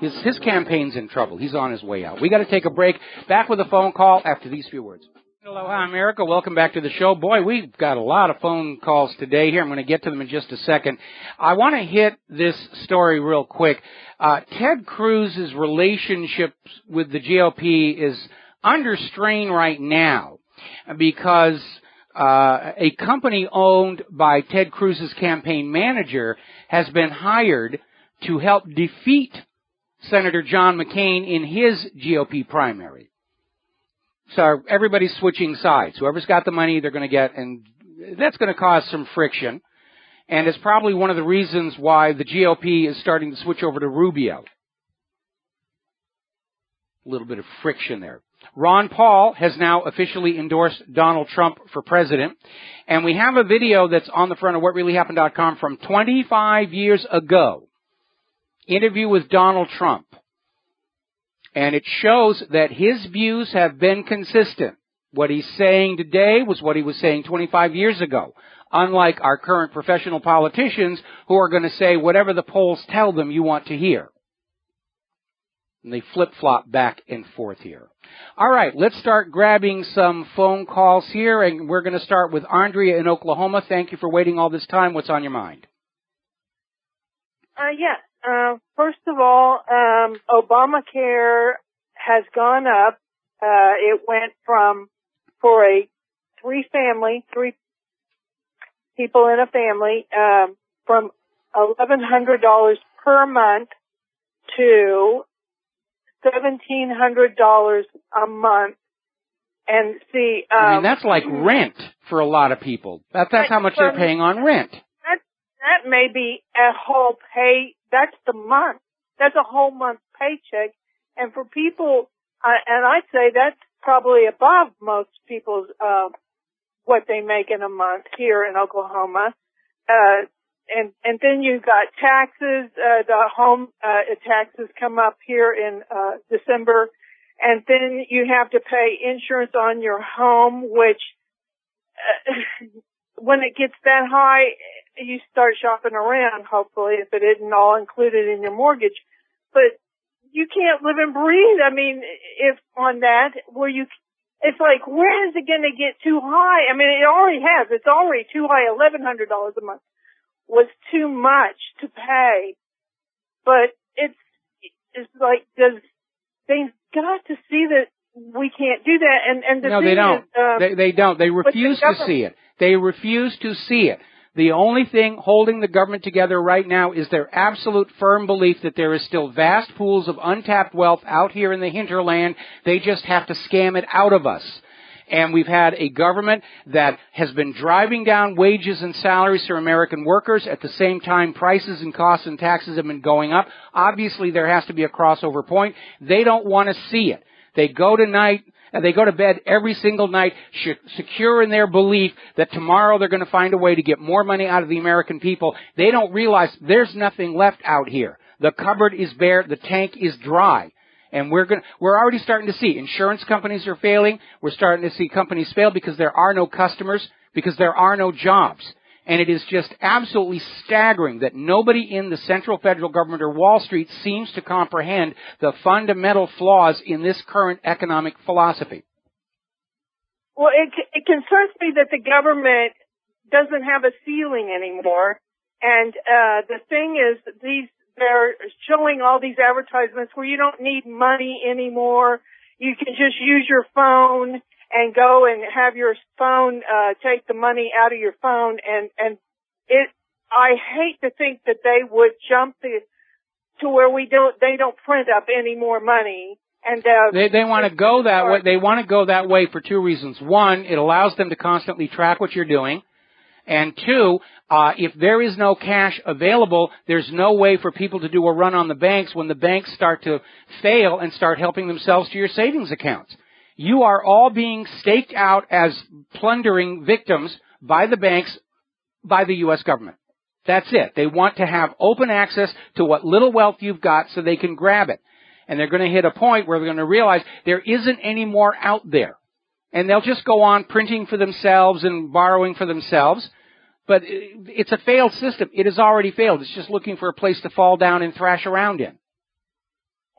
His campaign's in trouble. He's on his way out. We got to take a break. Back with a phone call after these few words. Aloha, America. Welcome back to the show. Boy, we've got a lot of phone calls today here. I'm going to get to them in just a second. I want to hit this story real quick. Ted Cruz's relationship with the GOP is under strain right now because a company owned by Ted Cruz's campaign manager has been hired to help defeat Senator John McCain in his GOP primary. So everybody's switching sides. Whoever's got the money, they're going to get, and that's going to cause some friction. And it's probably one of the reasons why the GOP is starting to switch over to Rubio. A little bit of friction there. Ron Paul has now officially endorsed Donald Trump for president. And we have a video that's on the front of WhatReallyHappened.com from 25 years ago. Interview with Donald Trump. And it shows that his views have been consistent. What he's saying today was what he was saying 25 years ago. Unlike our current professional politicians who are going to say whatever the polls tell them you want to hear. And they flip-flop back and forth here. All right, let's start grabbing some phone calls here. And we're going to start with Andrea in Oklahoma. Thank you for waiting all this time. What's on your mind? First of all, Obamacare has gone up. It went from, for a three people in a family, from $1,100 per month to $1,700 a month. And see, I mean, that's like rent for a lot of people. That's how much they're paying on rent. That may be a whole pay. That's the month. That's a whole month paycheck. And for people, and I'd say that's probably above most people's, what they make in a month here in Oklahoma. And then you've got taxes, the home, taxes come up here in, December. And then you have to pay insurance on your home, which, when it gets that high, you start shopping around, hopefully, if it isn't all included in your mortgage. But you can't live and breathe. I mean, if on that, it's like, where is it going to get too high? I mean, it already has. It's already too high. $1,100 a month was too much to pay. But it's like, they've got to see that we can't do that. And no, they don't. They don't. They refuse to see it. They refuse to see it. The only thing holding the government together right now is their absolute firm belief that there is still vast pools of untapped wealth out here in the hinterland. They just have to scam it out of us. And we've had a government that has been driving down wages and salaries for American workers. At the same time, prices and costs and taxes have been going up. Obviously, there has to be a crossover point. They don't want to see it. They go tonight And they go to bed every single night secure in their belief that tomorrow they're going to find a way to get more money out of the American people. They don't realize there's nothing left out here. The cupboard is bare. The tank is dry. And we're already starting to see insurance companies are failing. We're starting to see companies fail because there are no customers, because there are no jobs. And it is just absolutely staggering that nobody in the central federal government or Wall Street seems to comprehend the fundamental flaws in this current economic philosophy. Well, it concerns me that the government doesn't have a ceiling anymore. And the thing is, they're showing all these advertisements where you don't need money anymore. You can just use your phone and go and have your phone take the money out of your phone, and I hate to think that they would jump to where they don't print up any more money. And they want to go that way. They want to go that way for two reasons. One, it allows them to constantly track what you're doing. And two, if there is no cash available, there's no way for people to do a run on the banks when the banks start to fail and start helping themselves to your savings accounts. You are all being staked out as plundering victims by the banks, by the U.S. government. That's it. They want to have open access to what little wealth you've got so they can grab it. And they're going to hit a point where they're going to realize there isn't any more out there. And they'll just go on printing for themselves and borrowing for themselves. But it's a failed system. It has already failed. It's just looking for a place to fall down and thrash around in.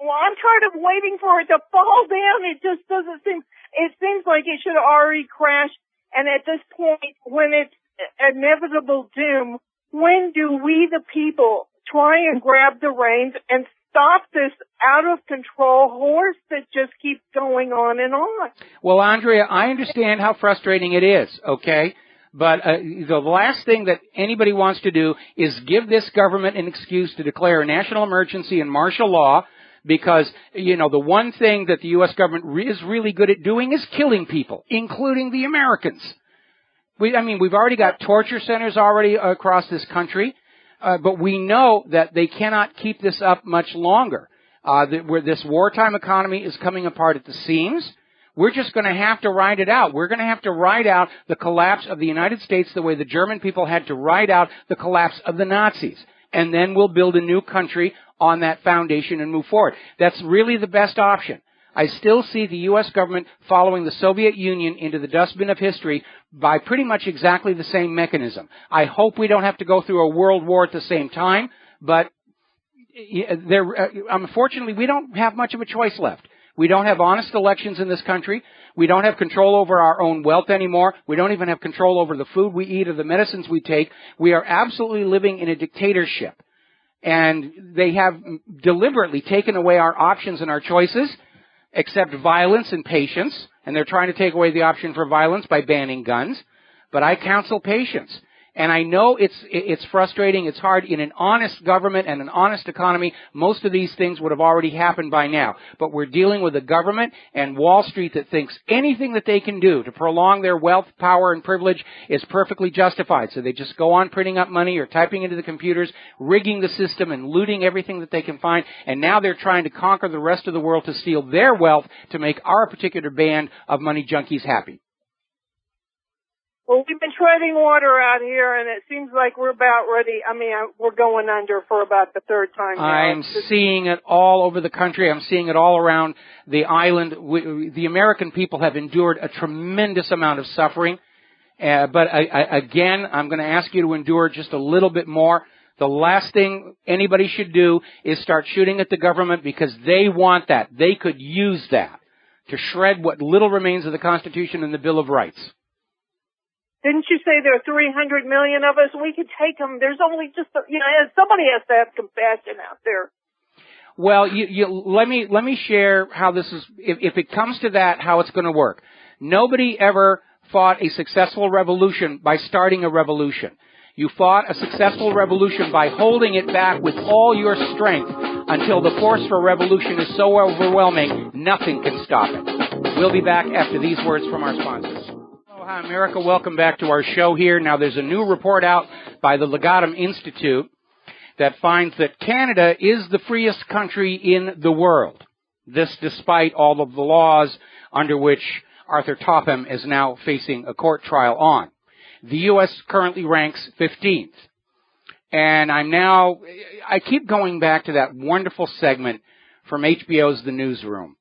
Well, I'm tired of waiting for it to fall down. It just doesn't seem, it seems like it should have already crashed. And at this point, when it's inevitable doom, when do we, the people, try and grab the reins and stop this out of control horse that just keeps going on and on? Well, Andrea, I understand how frustrating it is, okay? But the last thing that anybody wants to do is give this government an excuse to declare a national emergency and martial law, because, you know, the one thing that the U.S. government is really good at doing is killing people, including the Americans. We've already got torture centers already across this country, but we know that they cannot keep this up much longer. Where this wartime economy is coming apart at the seams. We're just going to have to ride it out. We're going to have to ride out the collapse of the United States the way the German people had to ride out the collapse of the Nazis. And then we'll build a new country on that foundation and move forward. That's really the best option. I still see the U.S. government following the Soviet Union into the dustbin of history by pretty much exactly the same mechanism. I hope we don't have to go through a world war at the same time, but unfortunately we don't have much of a choice left. We don't have honest elections in this country. We don't have control over our own wealth anymore. We don't even have control over the food we eat or the medicines we take. We are absolutely living in a dictatorship. And they have deliberately taken away our options and our choices, except violence and patience. And they're trying to take away the option for violence by banning guns. But I counsel patience. And I know it's frustrating, it's hard. In an honest government and an honest economy, most of these things would have already happened by now. But we're dealing with a government and Wall Street that thinks anything that they can do to prolong their wealth, power, and privilege is perfectly justified. So they just go on printing up money or typing into the computers, rigging the system and looting everything that they can find. And now they're trying to conquer the rest of the world to steal their wealth to make our particular band of money junkies happy. Well, we've been treading water out here, and it seems like we're about ready. We're going under for about the third time now. I'm seeing it all over the country. I'm seeing it all around the island. The American people have endured a tremendous amount of suffering. But again, I'm going to ask you to endure just a little bit more. The last thing anybody should do is start shooting at the government because they want that. They could use that to shred what little remains of the Constitution and the Bill of Rights. Didn't you say there are 300 million of us? We could take them. There's only just, somebody has to have compassion out there. Well, let me share how this is, if it comes to that, how it's going to work. Nobody ever fought a successful revolution by starting a revolution. You fought a successful revolution by holding it back with all your strength until the force for revolution is so overwhelming, nothing can stop it. We'll be back after these words from our sponsors. Hi, America. Welcome back to our show here. Now, there's a new report out by the Legatum Institute that finds that Canada is the freest country in the world. This despite all of the laws under which Arthur Topham is now facing a court trial on. The U.S. currently ranks 15th. And I keep going back to that wonderful segment from HBO's The Newsroom,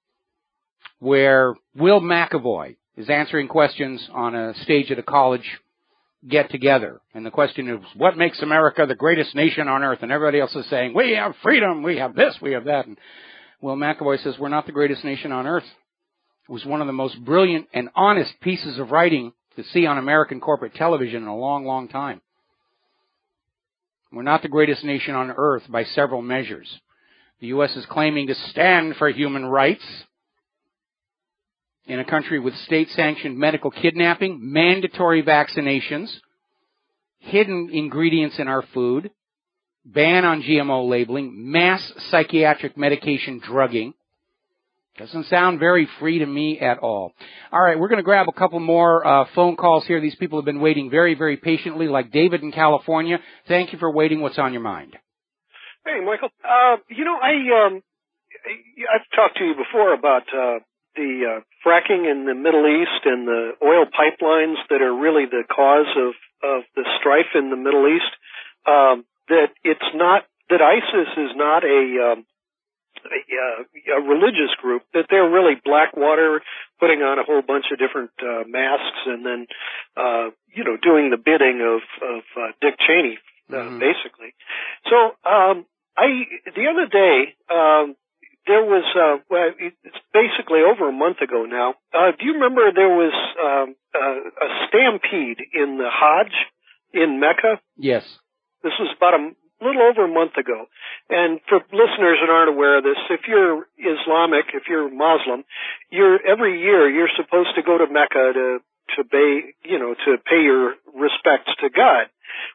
where Will McAvoy is answering questions on a stage at a college get-together. And the question is, what makes America the greatest nation on earth? And everybody else is saying, we have freedom, we have this, we have that. And Will McAvoy says, we're not the greatest nation on earth. It was one of the most brilliant and honest pieces of writing to see on American corporate television in a long, long time. We're not the greatest nation on earth by several measures. The U.S. is claiming to stand for human rights in a country with state-sanctioned medical kidnapping, mandatory vaccinations, hidden ingredients in our food, ban on GMO labeling, mass psychiatric medication drugging. Doesn't sound very free to me at all. All right, we're going to grab a couple more phone calls here. These people have been waiting very, very patiently, like David in California. Thank you for waiting. What's on your mind? Hey, Michael. I've talked to you before about the fracking in the Middle East and the oil pipelines that are really the cause of the strife in the Middle East. That it's not that ISIS is not a religious group, that they're really Blackwater putting on a whole bunch of different masks and then doing the bidding of Dick Cheney, basically. So the other day there was it's basically over a month ago now. Do you remember there was a stampede in the Hajj in Mecca? Yes. This was about a little over a month ago. And for listeners that aren't aware of this, if you're Islamic, if you're Muslim, every year you're supposed to go to Mecca to pay your respects to God.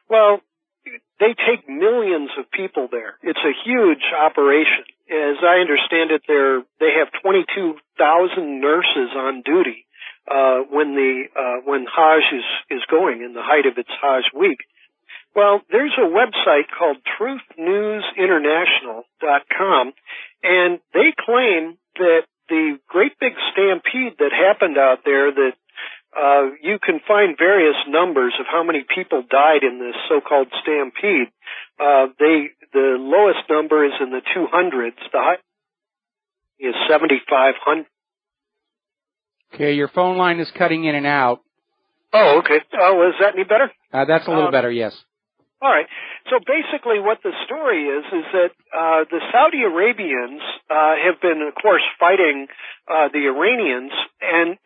Well, they take millions of people there. It's a huge operation. As I understand it, they have 22,000 nurses on duty when Hajj is going in the height of its Hajj week. Well, there's a website called truthnewsinternational.com, and they claim that the great big stampede that happened out there, that you can find various numbers of how many people died in this so-called stampede. The lowest number is in the 200s. The high is 7,500. Okay, your phone line is cutting in and out. Oh, okay. Oh, is that any better? That's a little better, yes. All right. So basically what the story is that the Saudi Arabians have been, of course, fighting the Iranians, and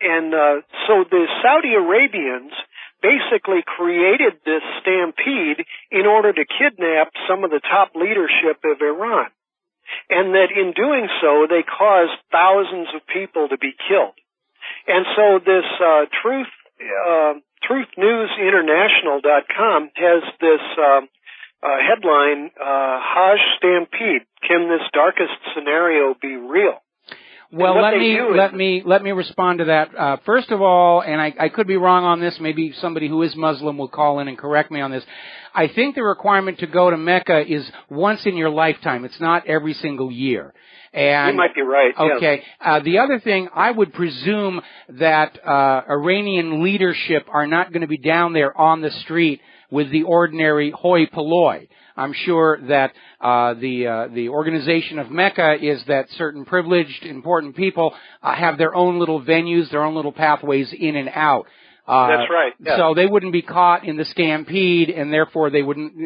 so the Saudi Arabians basically created this stampede in order to kidnap some of the top leadership of Iran. And that in doing so, they caused thousands of people to be killed. And so this truthnewsinternational.com has this headline, Hajj Stampede. Can this darkest scenario be real? Well, let me respond to that. First of all, and I could be wrong on this, maybe somebody who is Muslim will call in and correct me on this. I think the requirement to go to Mecca is once in your lifetime. It's not every single year. And, you might be right. Okay. Yes. The other thing, I would presume that Iranian leadership are not going to be down there on the street with the ordinary hoi polloi. I'm sure that the organization of Mecca is that certain privileged, important people have their own little venues, their own little pathways in and out. That's right. Yeah. So they wouldn't be caught in the stampede, and therefore they wouldn't,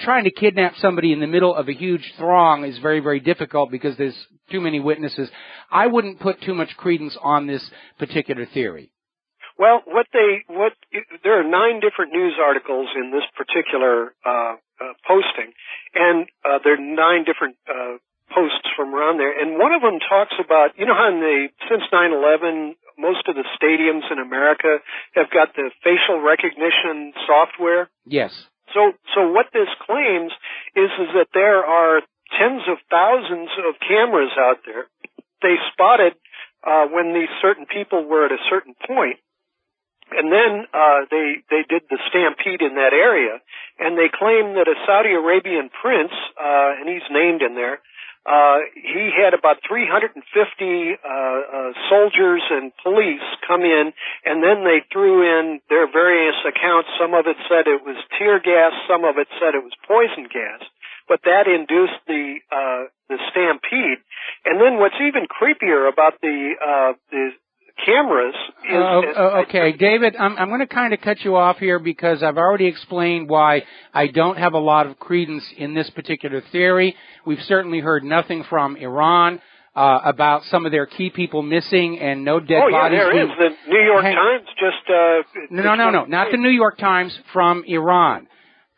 trying to kidnap somebody in the middle of a huge throng is very, very difficult because there's too many witnesses. I wouldn't put too much credence on this particular theory. Well, there are 9 different news articles in this particular posting, and there are 9 different posts from around there, and one of them talks about, how since 9/11, most of the stadiums in America have got the facial recognition software. Yes. So what this claims is that there are tens of thousands of cameras out there. They spotted when these certain people were at a certain point. And then they did the stampede in that area, and they claim that a Saudi Arabian prince, and he's named in there, he had about 350 soldiers and police come in, and then they threw in their various accounts. Some of it said it was tear gas, some of it said it was poison gas, but that induced the stampede. And then what's even creepier about the cameras is... Okay, David, I'm going to kind of cut you off here because I've already explained why I don't have a lot of credence in this particular theory. We've certainly heard nothing from Iran about some of their key people missing and no dead bodies. Oh, yeah, there is. The New York Times just... No, not the New York Times, from Iran.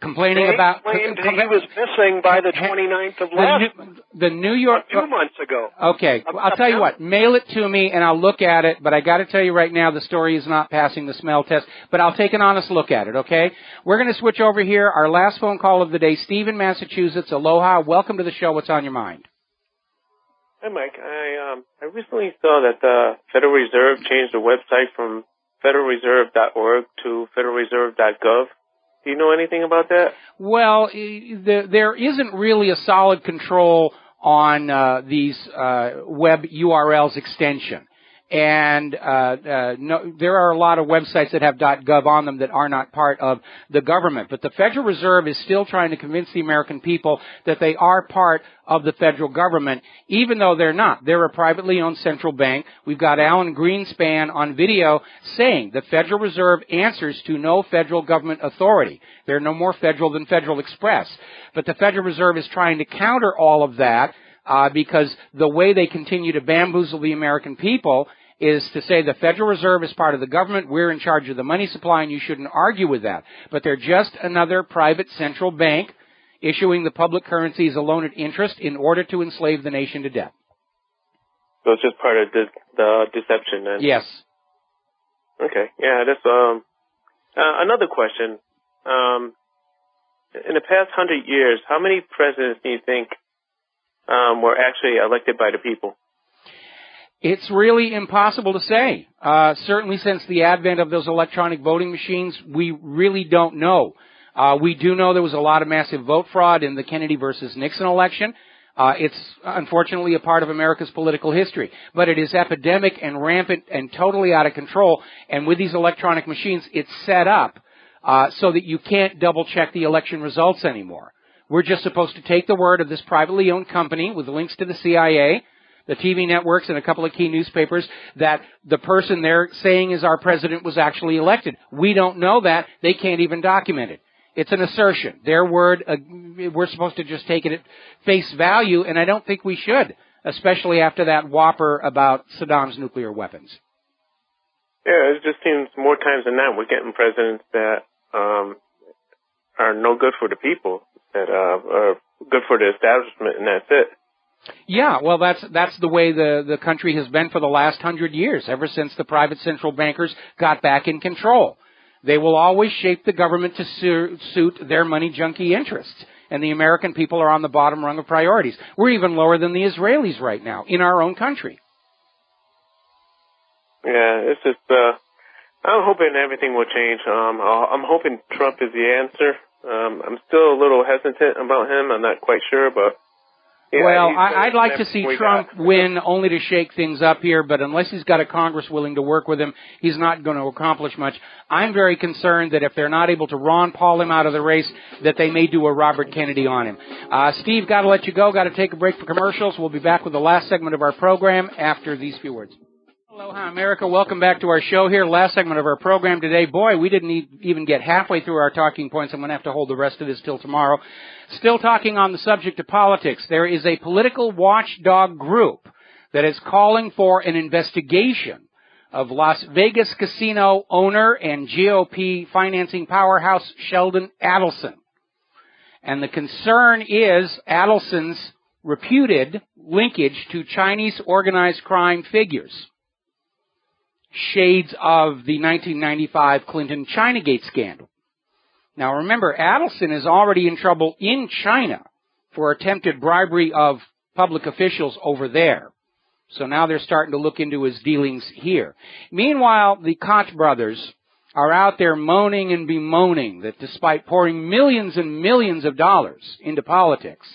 Complaining about... claimed he was missing by the 29th of the New York... 2 months ago. Okay, I'll tell you what. Mail it to me and I'll look at it, but I got to tell you right now the story is not passing the smell test, but I'll take an honest look at it, okay? We're going to switch over here. Our last phone call of the day, Steve in Massachusetts. Aloha. Welcome to the show. What's on your mind? Hi, Mike. I recently saw that the Federal Reserve changed the website from federalreserve.org to federalreserve.gov. Do you know anything about that? Well, there isn't really a solid control on these web URLs extension. And there are a lot of websites that have .gov on them that are not part of the government. But the Federal Reserve is still trying to convince the American people that they are part of the federal government, even though they're not. They're a privately owned central bank. We've got Alan Greenspan on video saying the Federal Reserve answers to no federal government authority. They're no more federal than Federal Express. But the Federal Reserve is trying to counter all of that because the way they continue to bamboozle the American people is to say the Federal Reserve is part of the government, we're in charge of the money supply, and you shouldn't argue with that. But they're just another private central bank issuing the public currency as a loan at interest in order to enslave the nation to death. So it's just part of the deception then? Yes. Okay. Yeah, that's another question. In the past 100 years, how many presidents do you think were actually elected by the people? It's really impossible to say. Certainly since the advent of those electronic voting machines, we really don't know. We do know there was a lot of massive vote fraud in the Kennedy versus Nixon election. It's unfortunately a part of America's political history. But it is epidemic and rampant and totally out of control. And with these electronic machines, it's set up so that you can't double-check the election results anymore. We're just supposed to take the word of this privately owned company with links to the CIA, the TV networks, and a couple of key newspapers that the person they're saying is our president was actually elected. We don't know that. They can't even document it. It's an assertion. Their word, we're supposed to just take it at face value, and I don't think we should, especially after that whopper about Saddam's nuclear weapons. Yeah, it just seems more times than not we're getting presidents that are no good for the people, that are good for the establishment, and that's it. Yeah, well, that's the way the country has been for the last 100 years, ever since the private central bankers got back in control. They will always shape the government to suit their money junkie interests, and the American people are on the bottom rung of priorities. We're even lower than the Israelis right now in our own country. Yeah, it's just, I'm hoping everything will change. I'm hoping Trump is the answer. I'm still a little hesitant about him. I'm not quite sure, but... Yeah, well, I'd like to see Trump win only to shake things up here, but unless he's got a Congress willing to work with him, he's not going to accomplish much. I'm very concerned that if they're not able to Ron Paul him out of the race, that they may do a Robert Kennedy on him. Steve, got to let you go. Got to take a break for commercials. We'll be back with the last segment of our program after these few words. Aloha, America. Welcome back to our show here. Last segment of our program today. Boy, we didn't even get halfway through our talking points. I'm going to have to hold the rest of this till tomorrow. Still talking on the subject of politics. There is a political watchdog group that is calling for an investigation of Las Vegas casino owner and GOP financing powerhouse Sheldon Adelson. And the concern is Adelson's reputed linkage to Chinese organized crime figures. Shades of the 1995 Clinton Chinagate scandal. Now remember, Adelson is already in trouble in China for attempted bribery of public officials over there. So now they're starting to look into his dealings here. Meanwhile, the Koch brothers are out there moaning and bemoaning that despite pouring millions and millions of dollars into politics,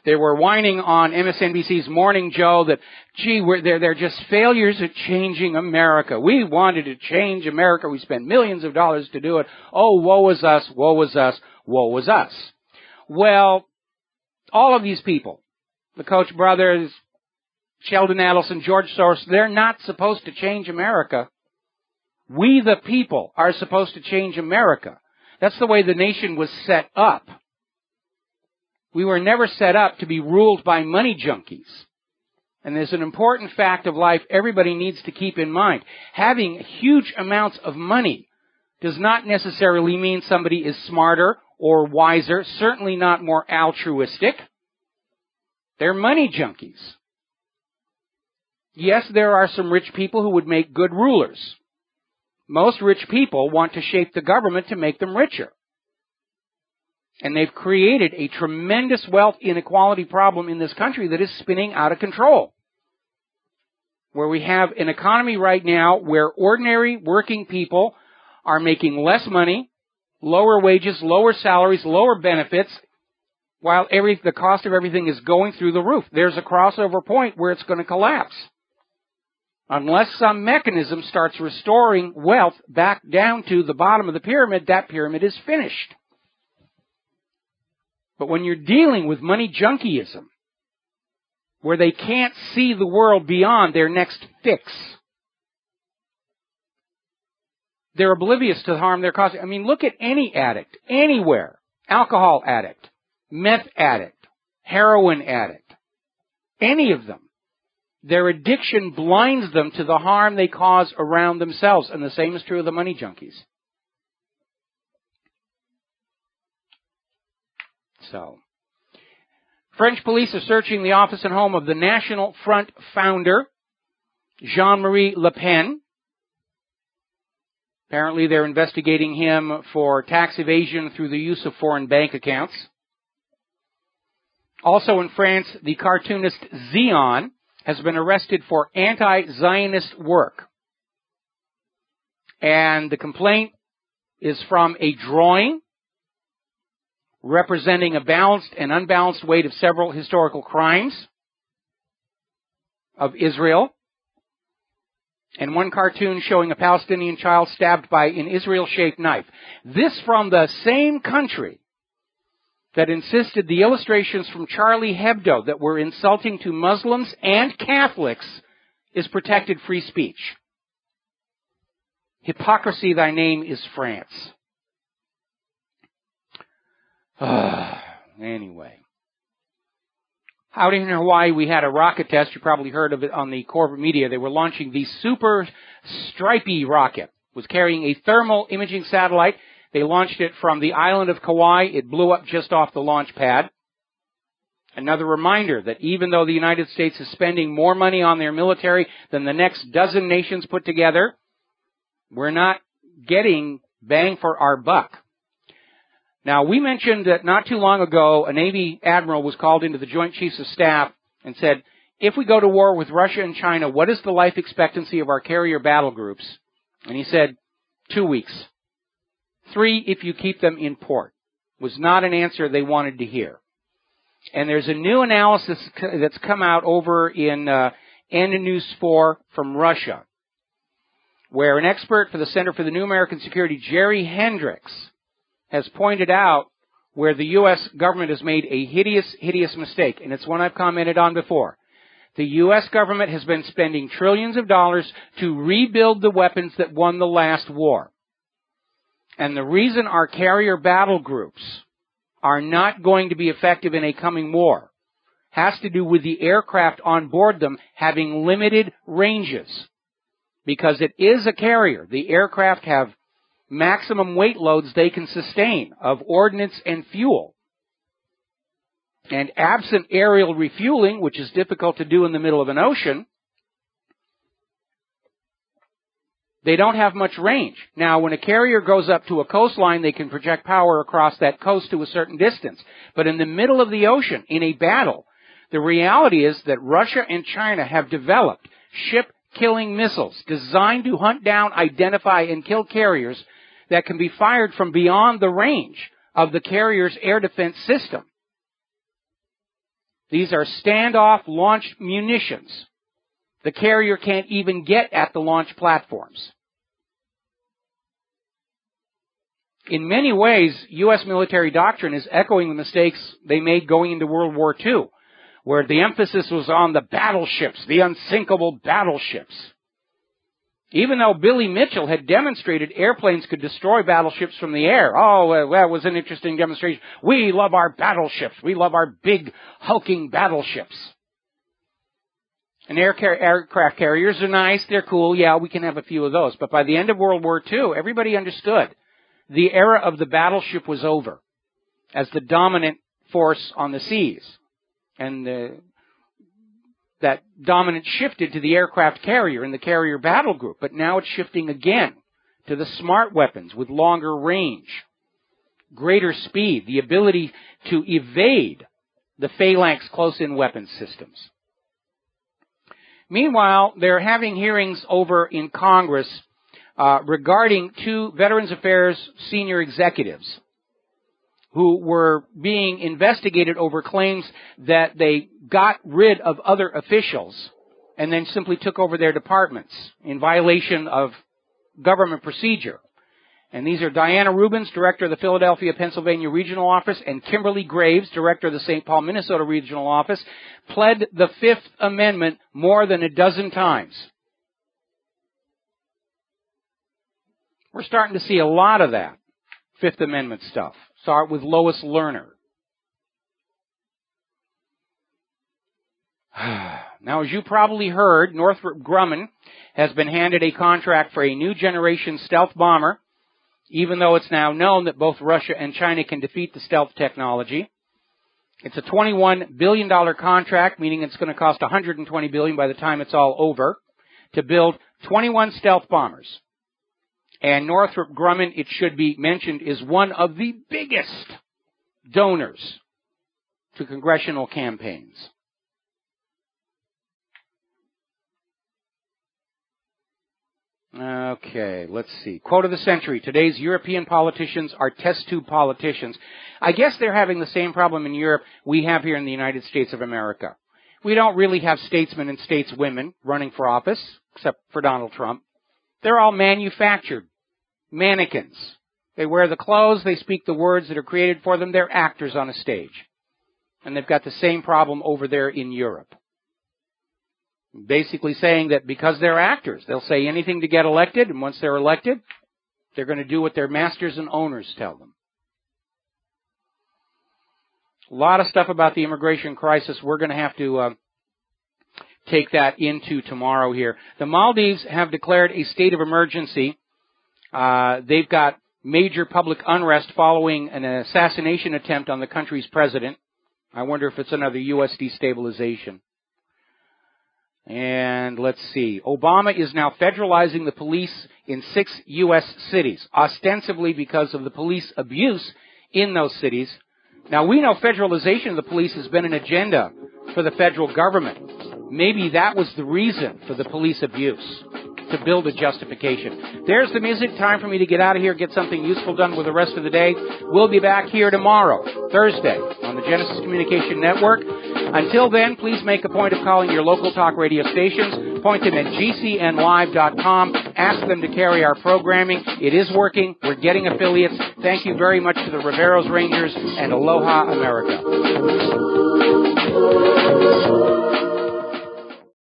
They were whining on MSNBC's Morning Joe that, gee, they're just failures at changing America. We wanted to change America. We spent millions of dollars to do it. Oh, woe is us, woe is us, woe is us. Well, all of these people, the Koch brothers, Sheldon Adelson, George Soros, they're not supposed to change America. We, the people, are supposed to change America. That's the way the nation was set up. We were never set up to be ruled by money junkies. And there's an important fact of life everybody needs to keep in mind. Having huge amounts of money does not necessarily mean somebody is smarter or wiser, certainly not more altruistic. They're money junkies. Yes, there are some rich people who would make good rulers. Most rich people want to shape the government to make them richer. And they've created a tremendous wealth inequality problem in this country that is spinning out of control. Where we have an economy right now where ordinary working people are making less money, lower wages, lower salaries, lower benefits, while the cost of everything is going through the roof. There's a crossover point where it's going to collapse. Unless some mechanism starts restoring wealth back down to the bottom of the pyramid, that pyramid is finished. But when you're dealing with money junkyism, where they can't see the world beyond their next fix, they're oblivious to the harm they're causing. I mean, look at any addict, anywhere. Alcohol addict, meth addict, heroin addict, any of them. Their addiction blinds them to the harm they cause around themselves. And the same is true of the money junkies. So, French police are searching the office and home of the National Front founder, Jean-Marie Le Pen. Apparently they're investigating him for tax evasion through the use of foreign bank accounts. Also in France, the cartoonist Zion has been arrested for anti-Zionist work. And the complaint is from a drawing representing a balanced and unbalanced weight of several historical crimes of Israel. And one cartoon showing a Palestinian child stabbed by an Israel-shaped knife. This from the same country that insisted the illustrations from Charlie Hebdo that were insulting to Muslims and Catholics is protected free speech. Hypocrisy, thy name is France. Anyway. Out in Hawaii, we had a rocket test. You probably heard of it on the corporate media. They were launching the Super Stripey rocket. It was carrying a thermal imaging satellite. They launched it from the island of Kauai. It blew up just off the launch pad. Another reminder that even though the United States is spending more money on their military than the next dozen nations put together, we're not getting bang for our buck. Now, we mentioned that not too long ago, a Navy admiral was called into the Joint Chiefs of Staff and said, if we go to war with Russia and China, what is the life expectancy of our carrier battle groups? And he said, 2 weeks. 3 if you keep them in port. Was not an answer they wanted to hear. And there's a new analysis that's come out over in News 4 from Russia, where an expert for the Center for the New American Security, Jerry Hendricks, has pointed out where the U.S. government has made a hideous mistake, and it's one I've commented on before. The U.S. government has been spending trillions of dollars to rebuild the weapons that won the last war. And the reason our carrier battle groups are not going to be effective in a coming war has to do with the aircraft on board them having limited ranges. Because it is a carrier. The aircraft have maximum weight loads they can sustain of ordnance and fuel. And absent aerial refueling, which is difficult to do in the middle of an ocean, they don't have much range. Now, when a carrier goes up to a coastline, they can project power across that coast to a certain distance. But in the middle of the ocean, in a battle, the reality is that Russia and China have developed ship-killing missiles designed to hunt down, identify, and kill carriers that can be fired from beyond the range of the carrier's air defense system. These are standoff launch munitions. The carrier can't even get at the launch platforms. In many ways, U.S. military doctrine is echoing the mistakes they made going into World War II, where the emphasis was on the battleships, the unsinkable battleships. Even though Billy Mitchell had demonstrated airplanes could destroy battleships from the air. Oh, that was an interesting demonstration. We love our battleships. We love our big, hulking battleships. And aircraft carriers are nice. They're cool. Yeah, we can have a few of those. But by the end of World War II, everybody understood the era of the battleship was over as the dominant force on the seas. And that dominance shifted to the aircraft carrier and the carrier battle group. But now it's shifting again to the smart weapons with longer range, greater speed, the ability to evade the phalanx close-in weapons systems. Meanwhile, they're having hearings over in Congress regarding two Veterans Affairs senior executives who were being investigated over claims that they got rid of other officials and then simply took over their departments in violation of government procedure. And these are Diana Rubens, Director of the Philadelphia, Pennsylvania Regional Office, and Kimberly Graves, Director of the St. Paul, Minnesota Regional Office, pled the Fifth Amendment more than a dozen times. We're starting to see a lot of that Fifth Amendment stuff. Start with Lois Lerner. Now, as you probably heard, Northrop Grumman has been handed a contract for a new generation stealth bomber, even though it's now known that both Russia and China can defeat the stealth technology. It's a $21 billion contract, meaning it's going to cost $120 billion by the time it's all over, to build 21 stealth bombers. And Northrop Grumman, it should be mentioned, is one of the biggest donors to congressional campaigns. Okay, let's see. Quote of the century. Today's European politicians are test tube politicians. I guess they're having the same problem in Europe we have here in the United States of America. We don't really have statesmen and stateswomen running for office, except for Donald Trump. They're all manufactured mannequins. They wear the clothes, they speak the words that are created for them. They're actors on a stage. And they've got the same problem over there in Europe. Basically saying that because they're actors, they'll say anything to get elected, and once they're elected, they're going to do what their masters and owners tell them. A lot of stuff about the immigration crisis. We're going to have to take that into tomorrow here. The Maldives have declared a state of emergency. They've got major public unrest following an assassination attempt on the country's president. I wonder if it's another U.S. destabilization. And let's see. Obama is now federalizing the police in 6 U.S. cities, ostensibly because of the police abuse in those cities. Now, we know federalization of the police has been an agenda for the federal government. Maybe that was the reason for the police abuse, to build a justification. There's the music. Time for me to get out of here, get something useful done with the rest of the day. We'll be back here tomorrow, Thursday, on the Genesis Communication Network. Until then, please make a point of calling your local talk radio stations. Point them at gcnlive.com. Ask them to carry our programming. It is working. We're getting affiliates. Thank you very much to the Riveros Rangers, and Aloha America.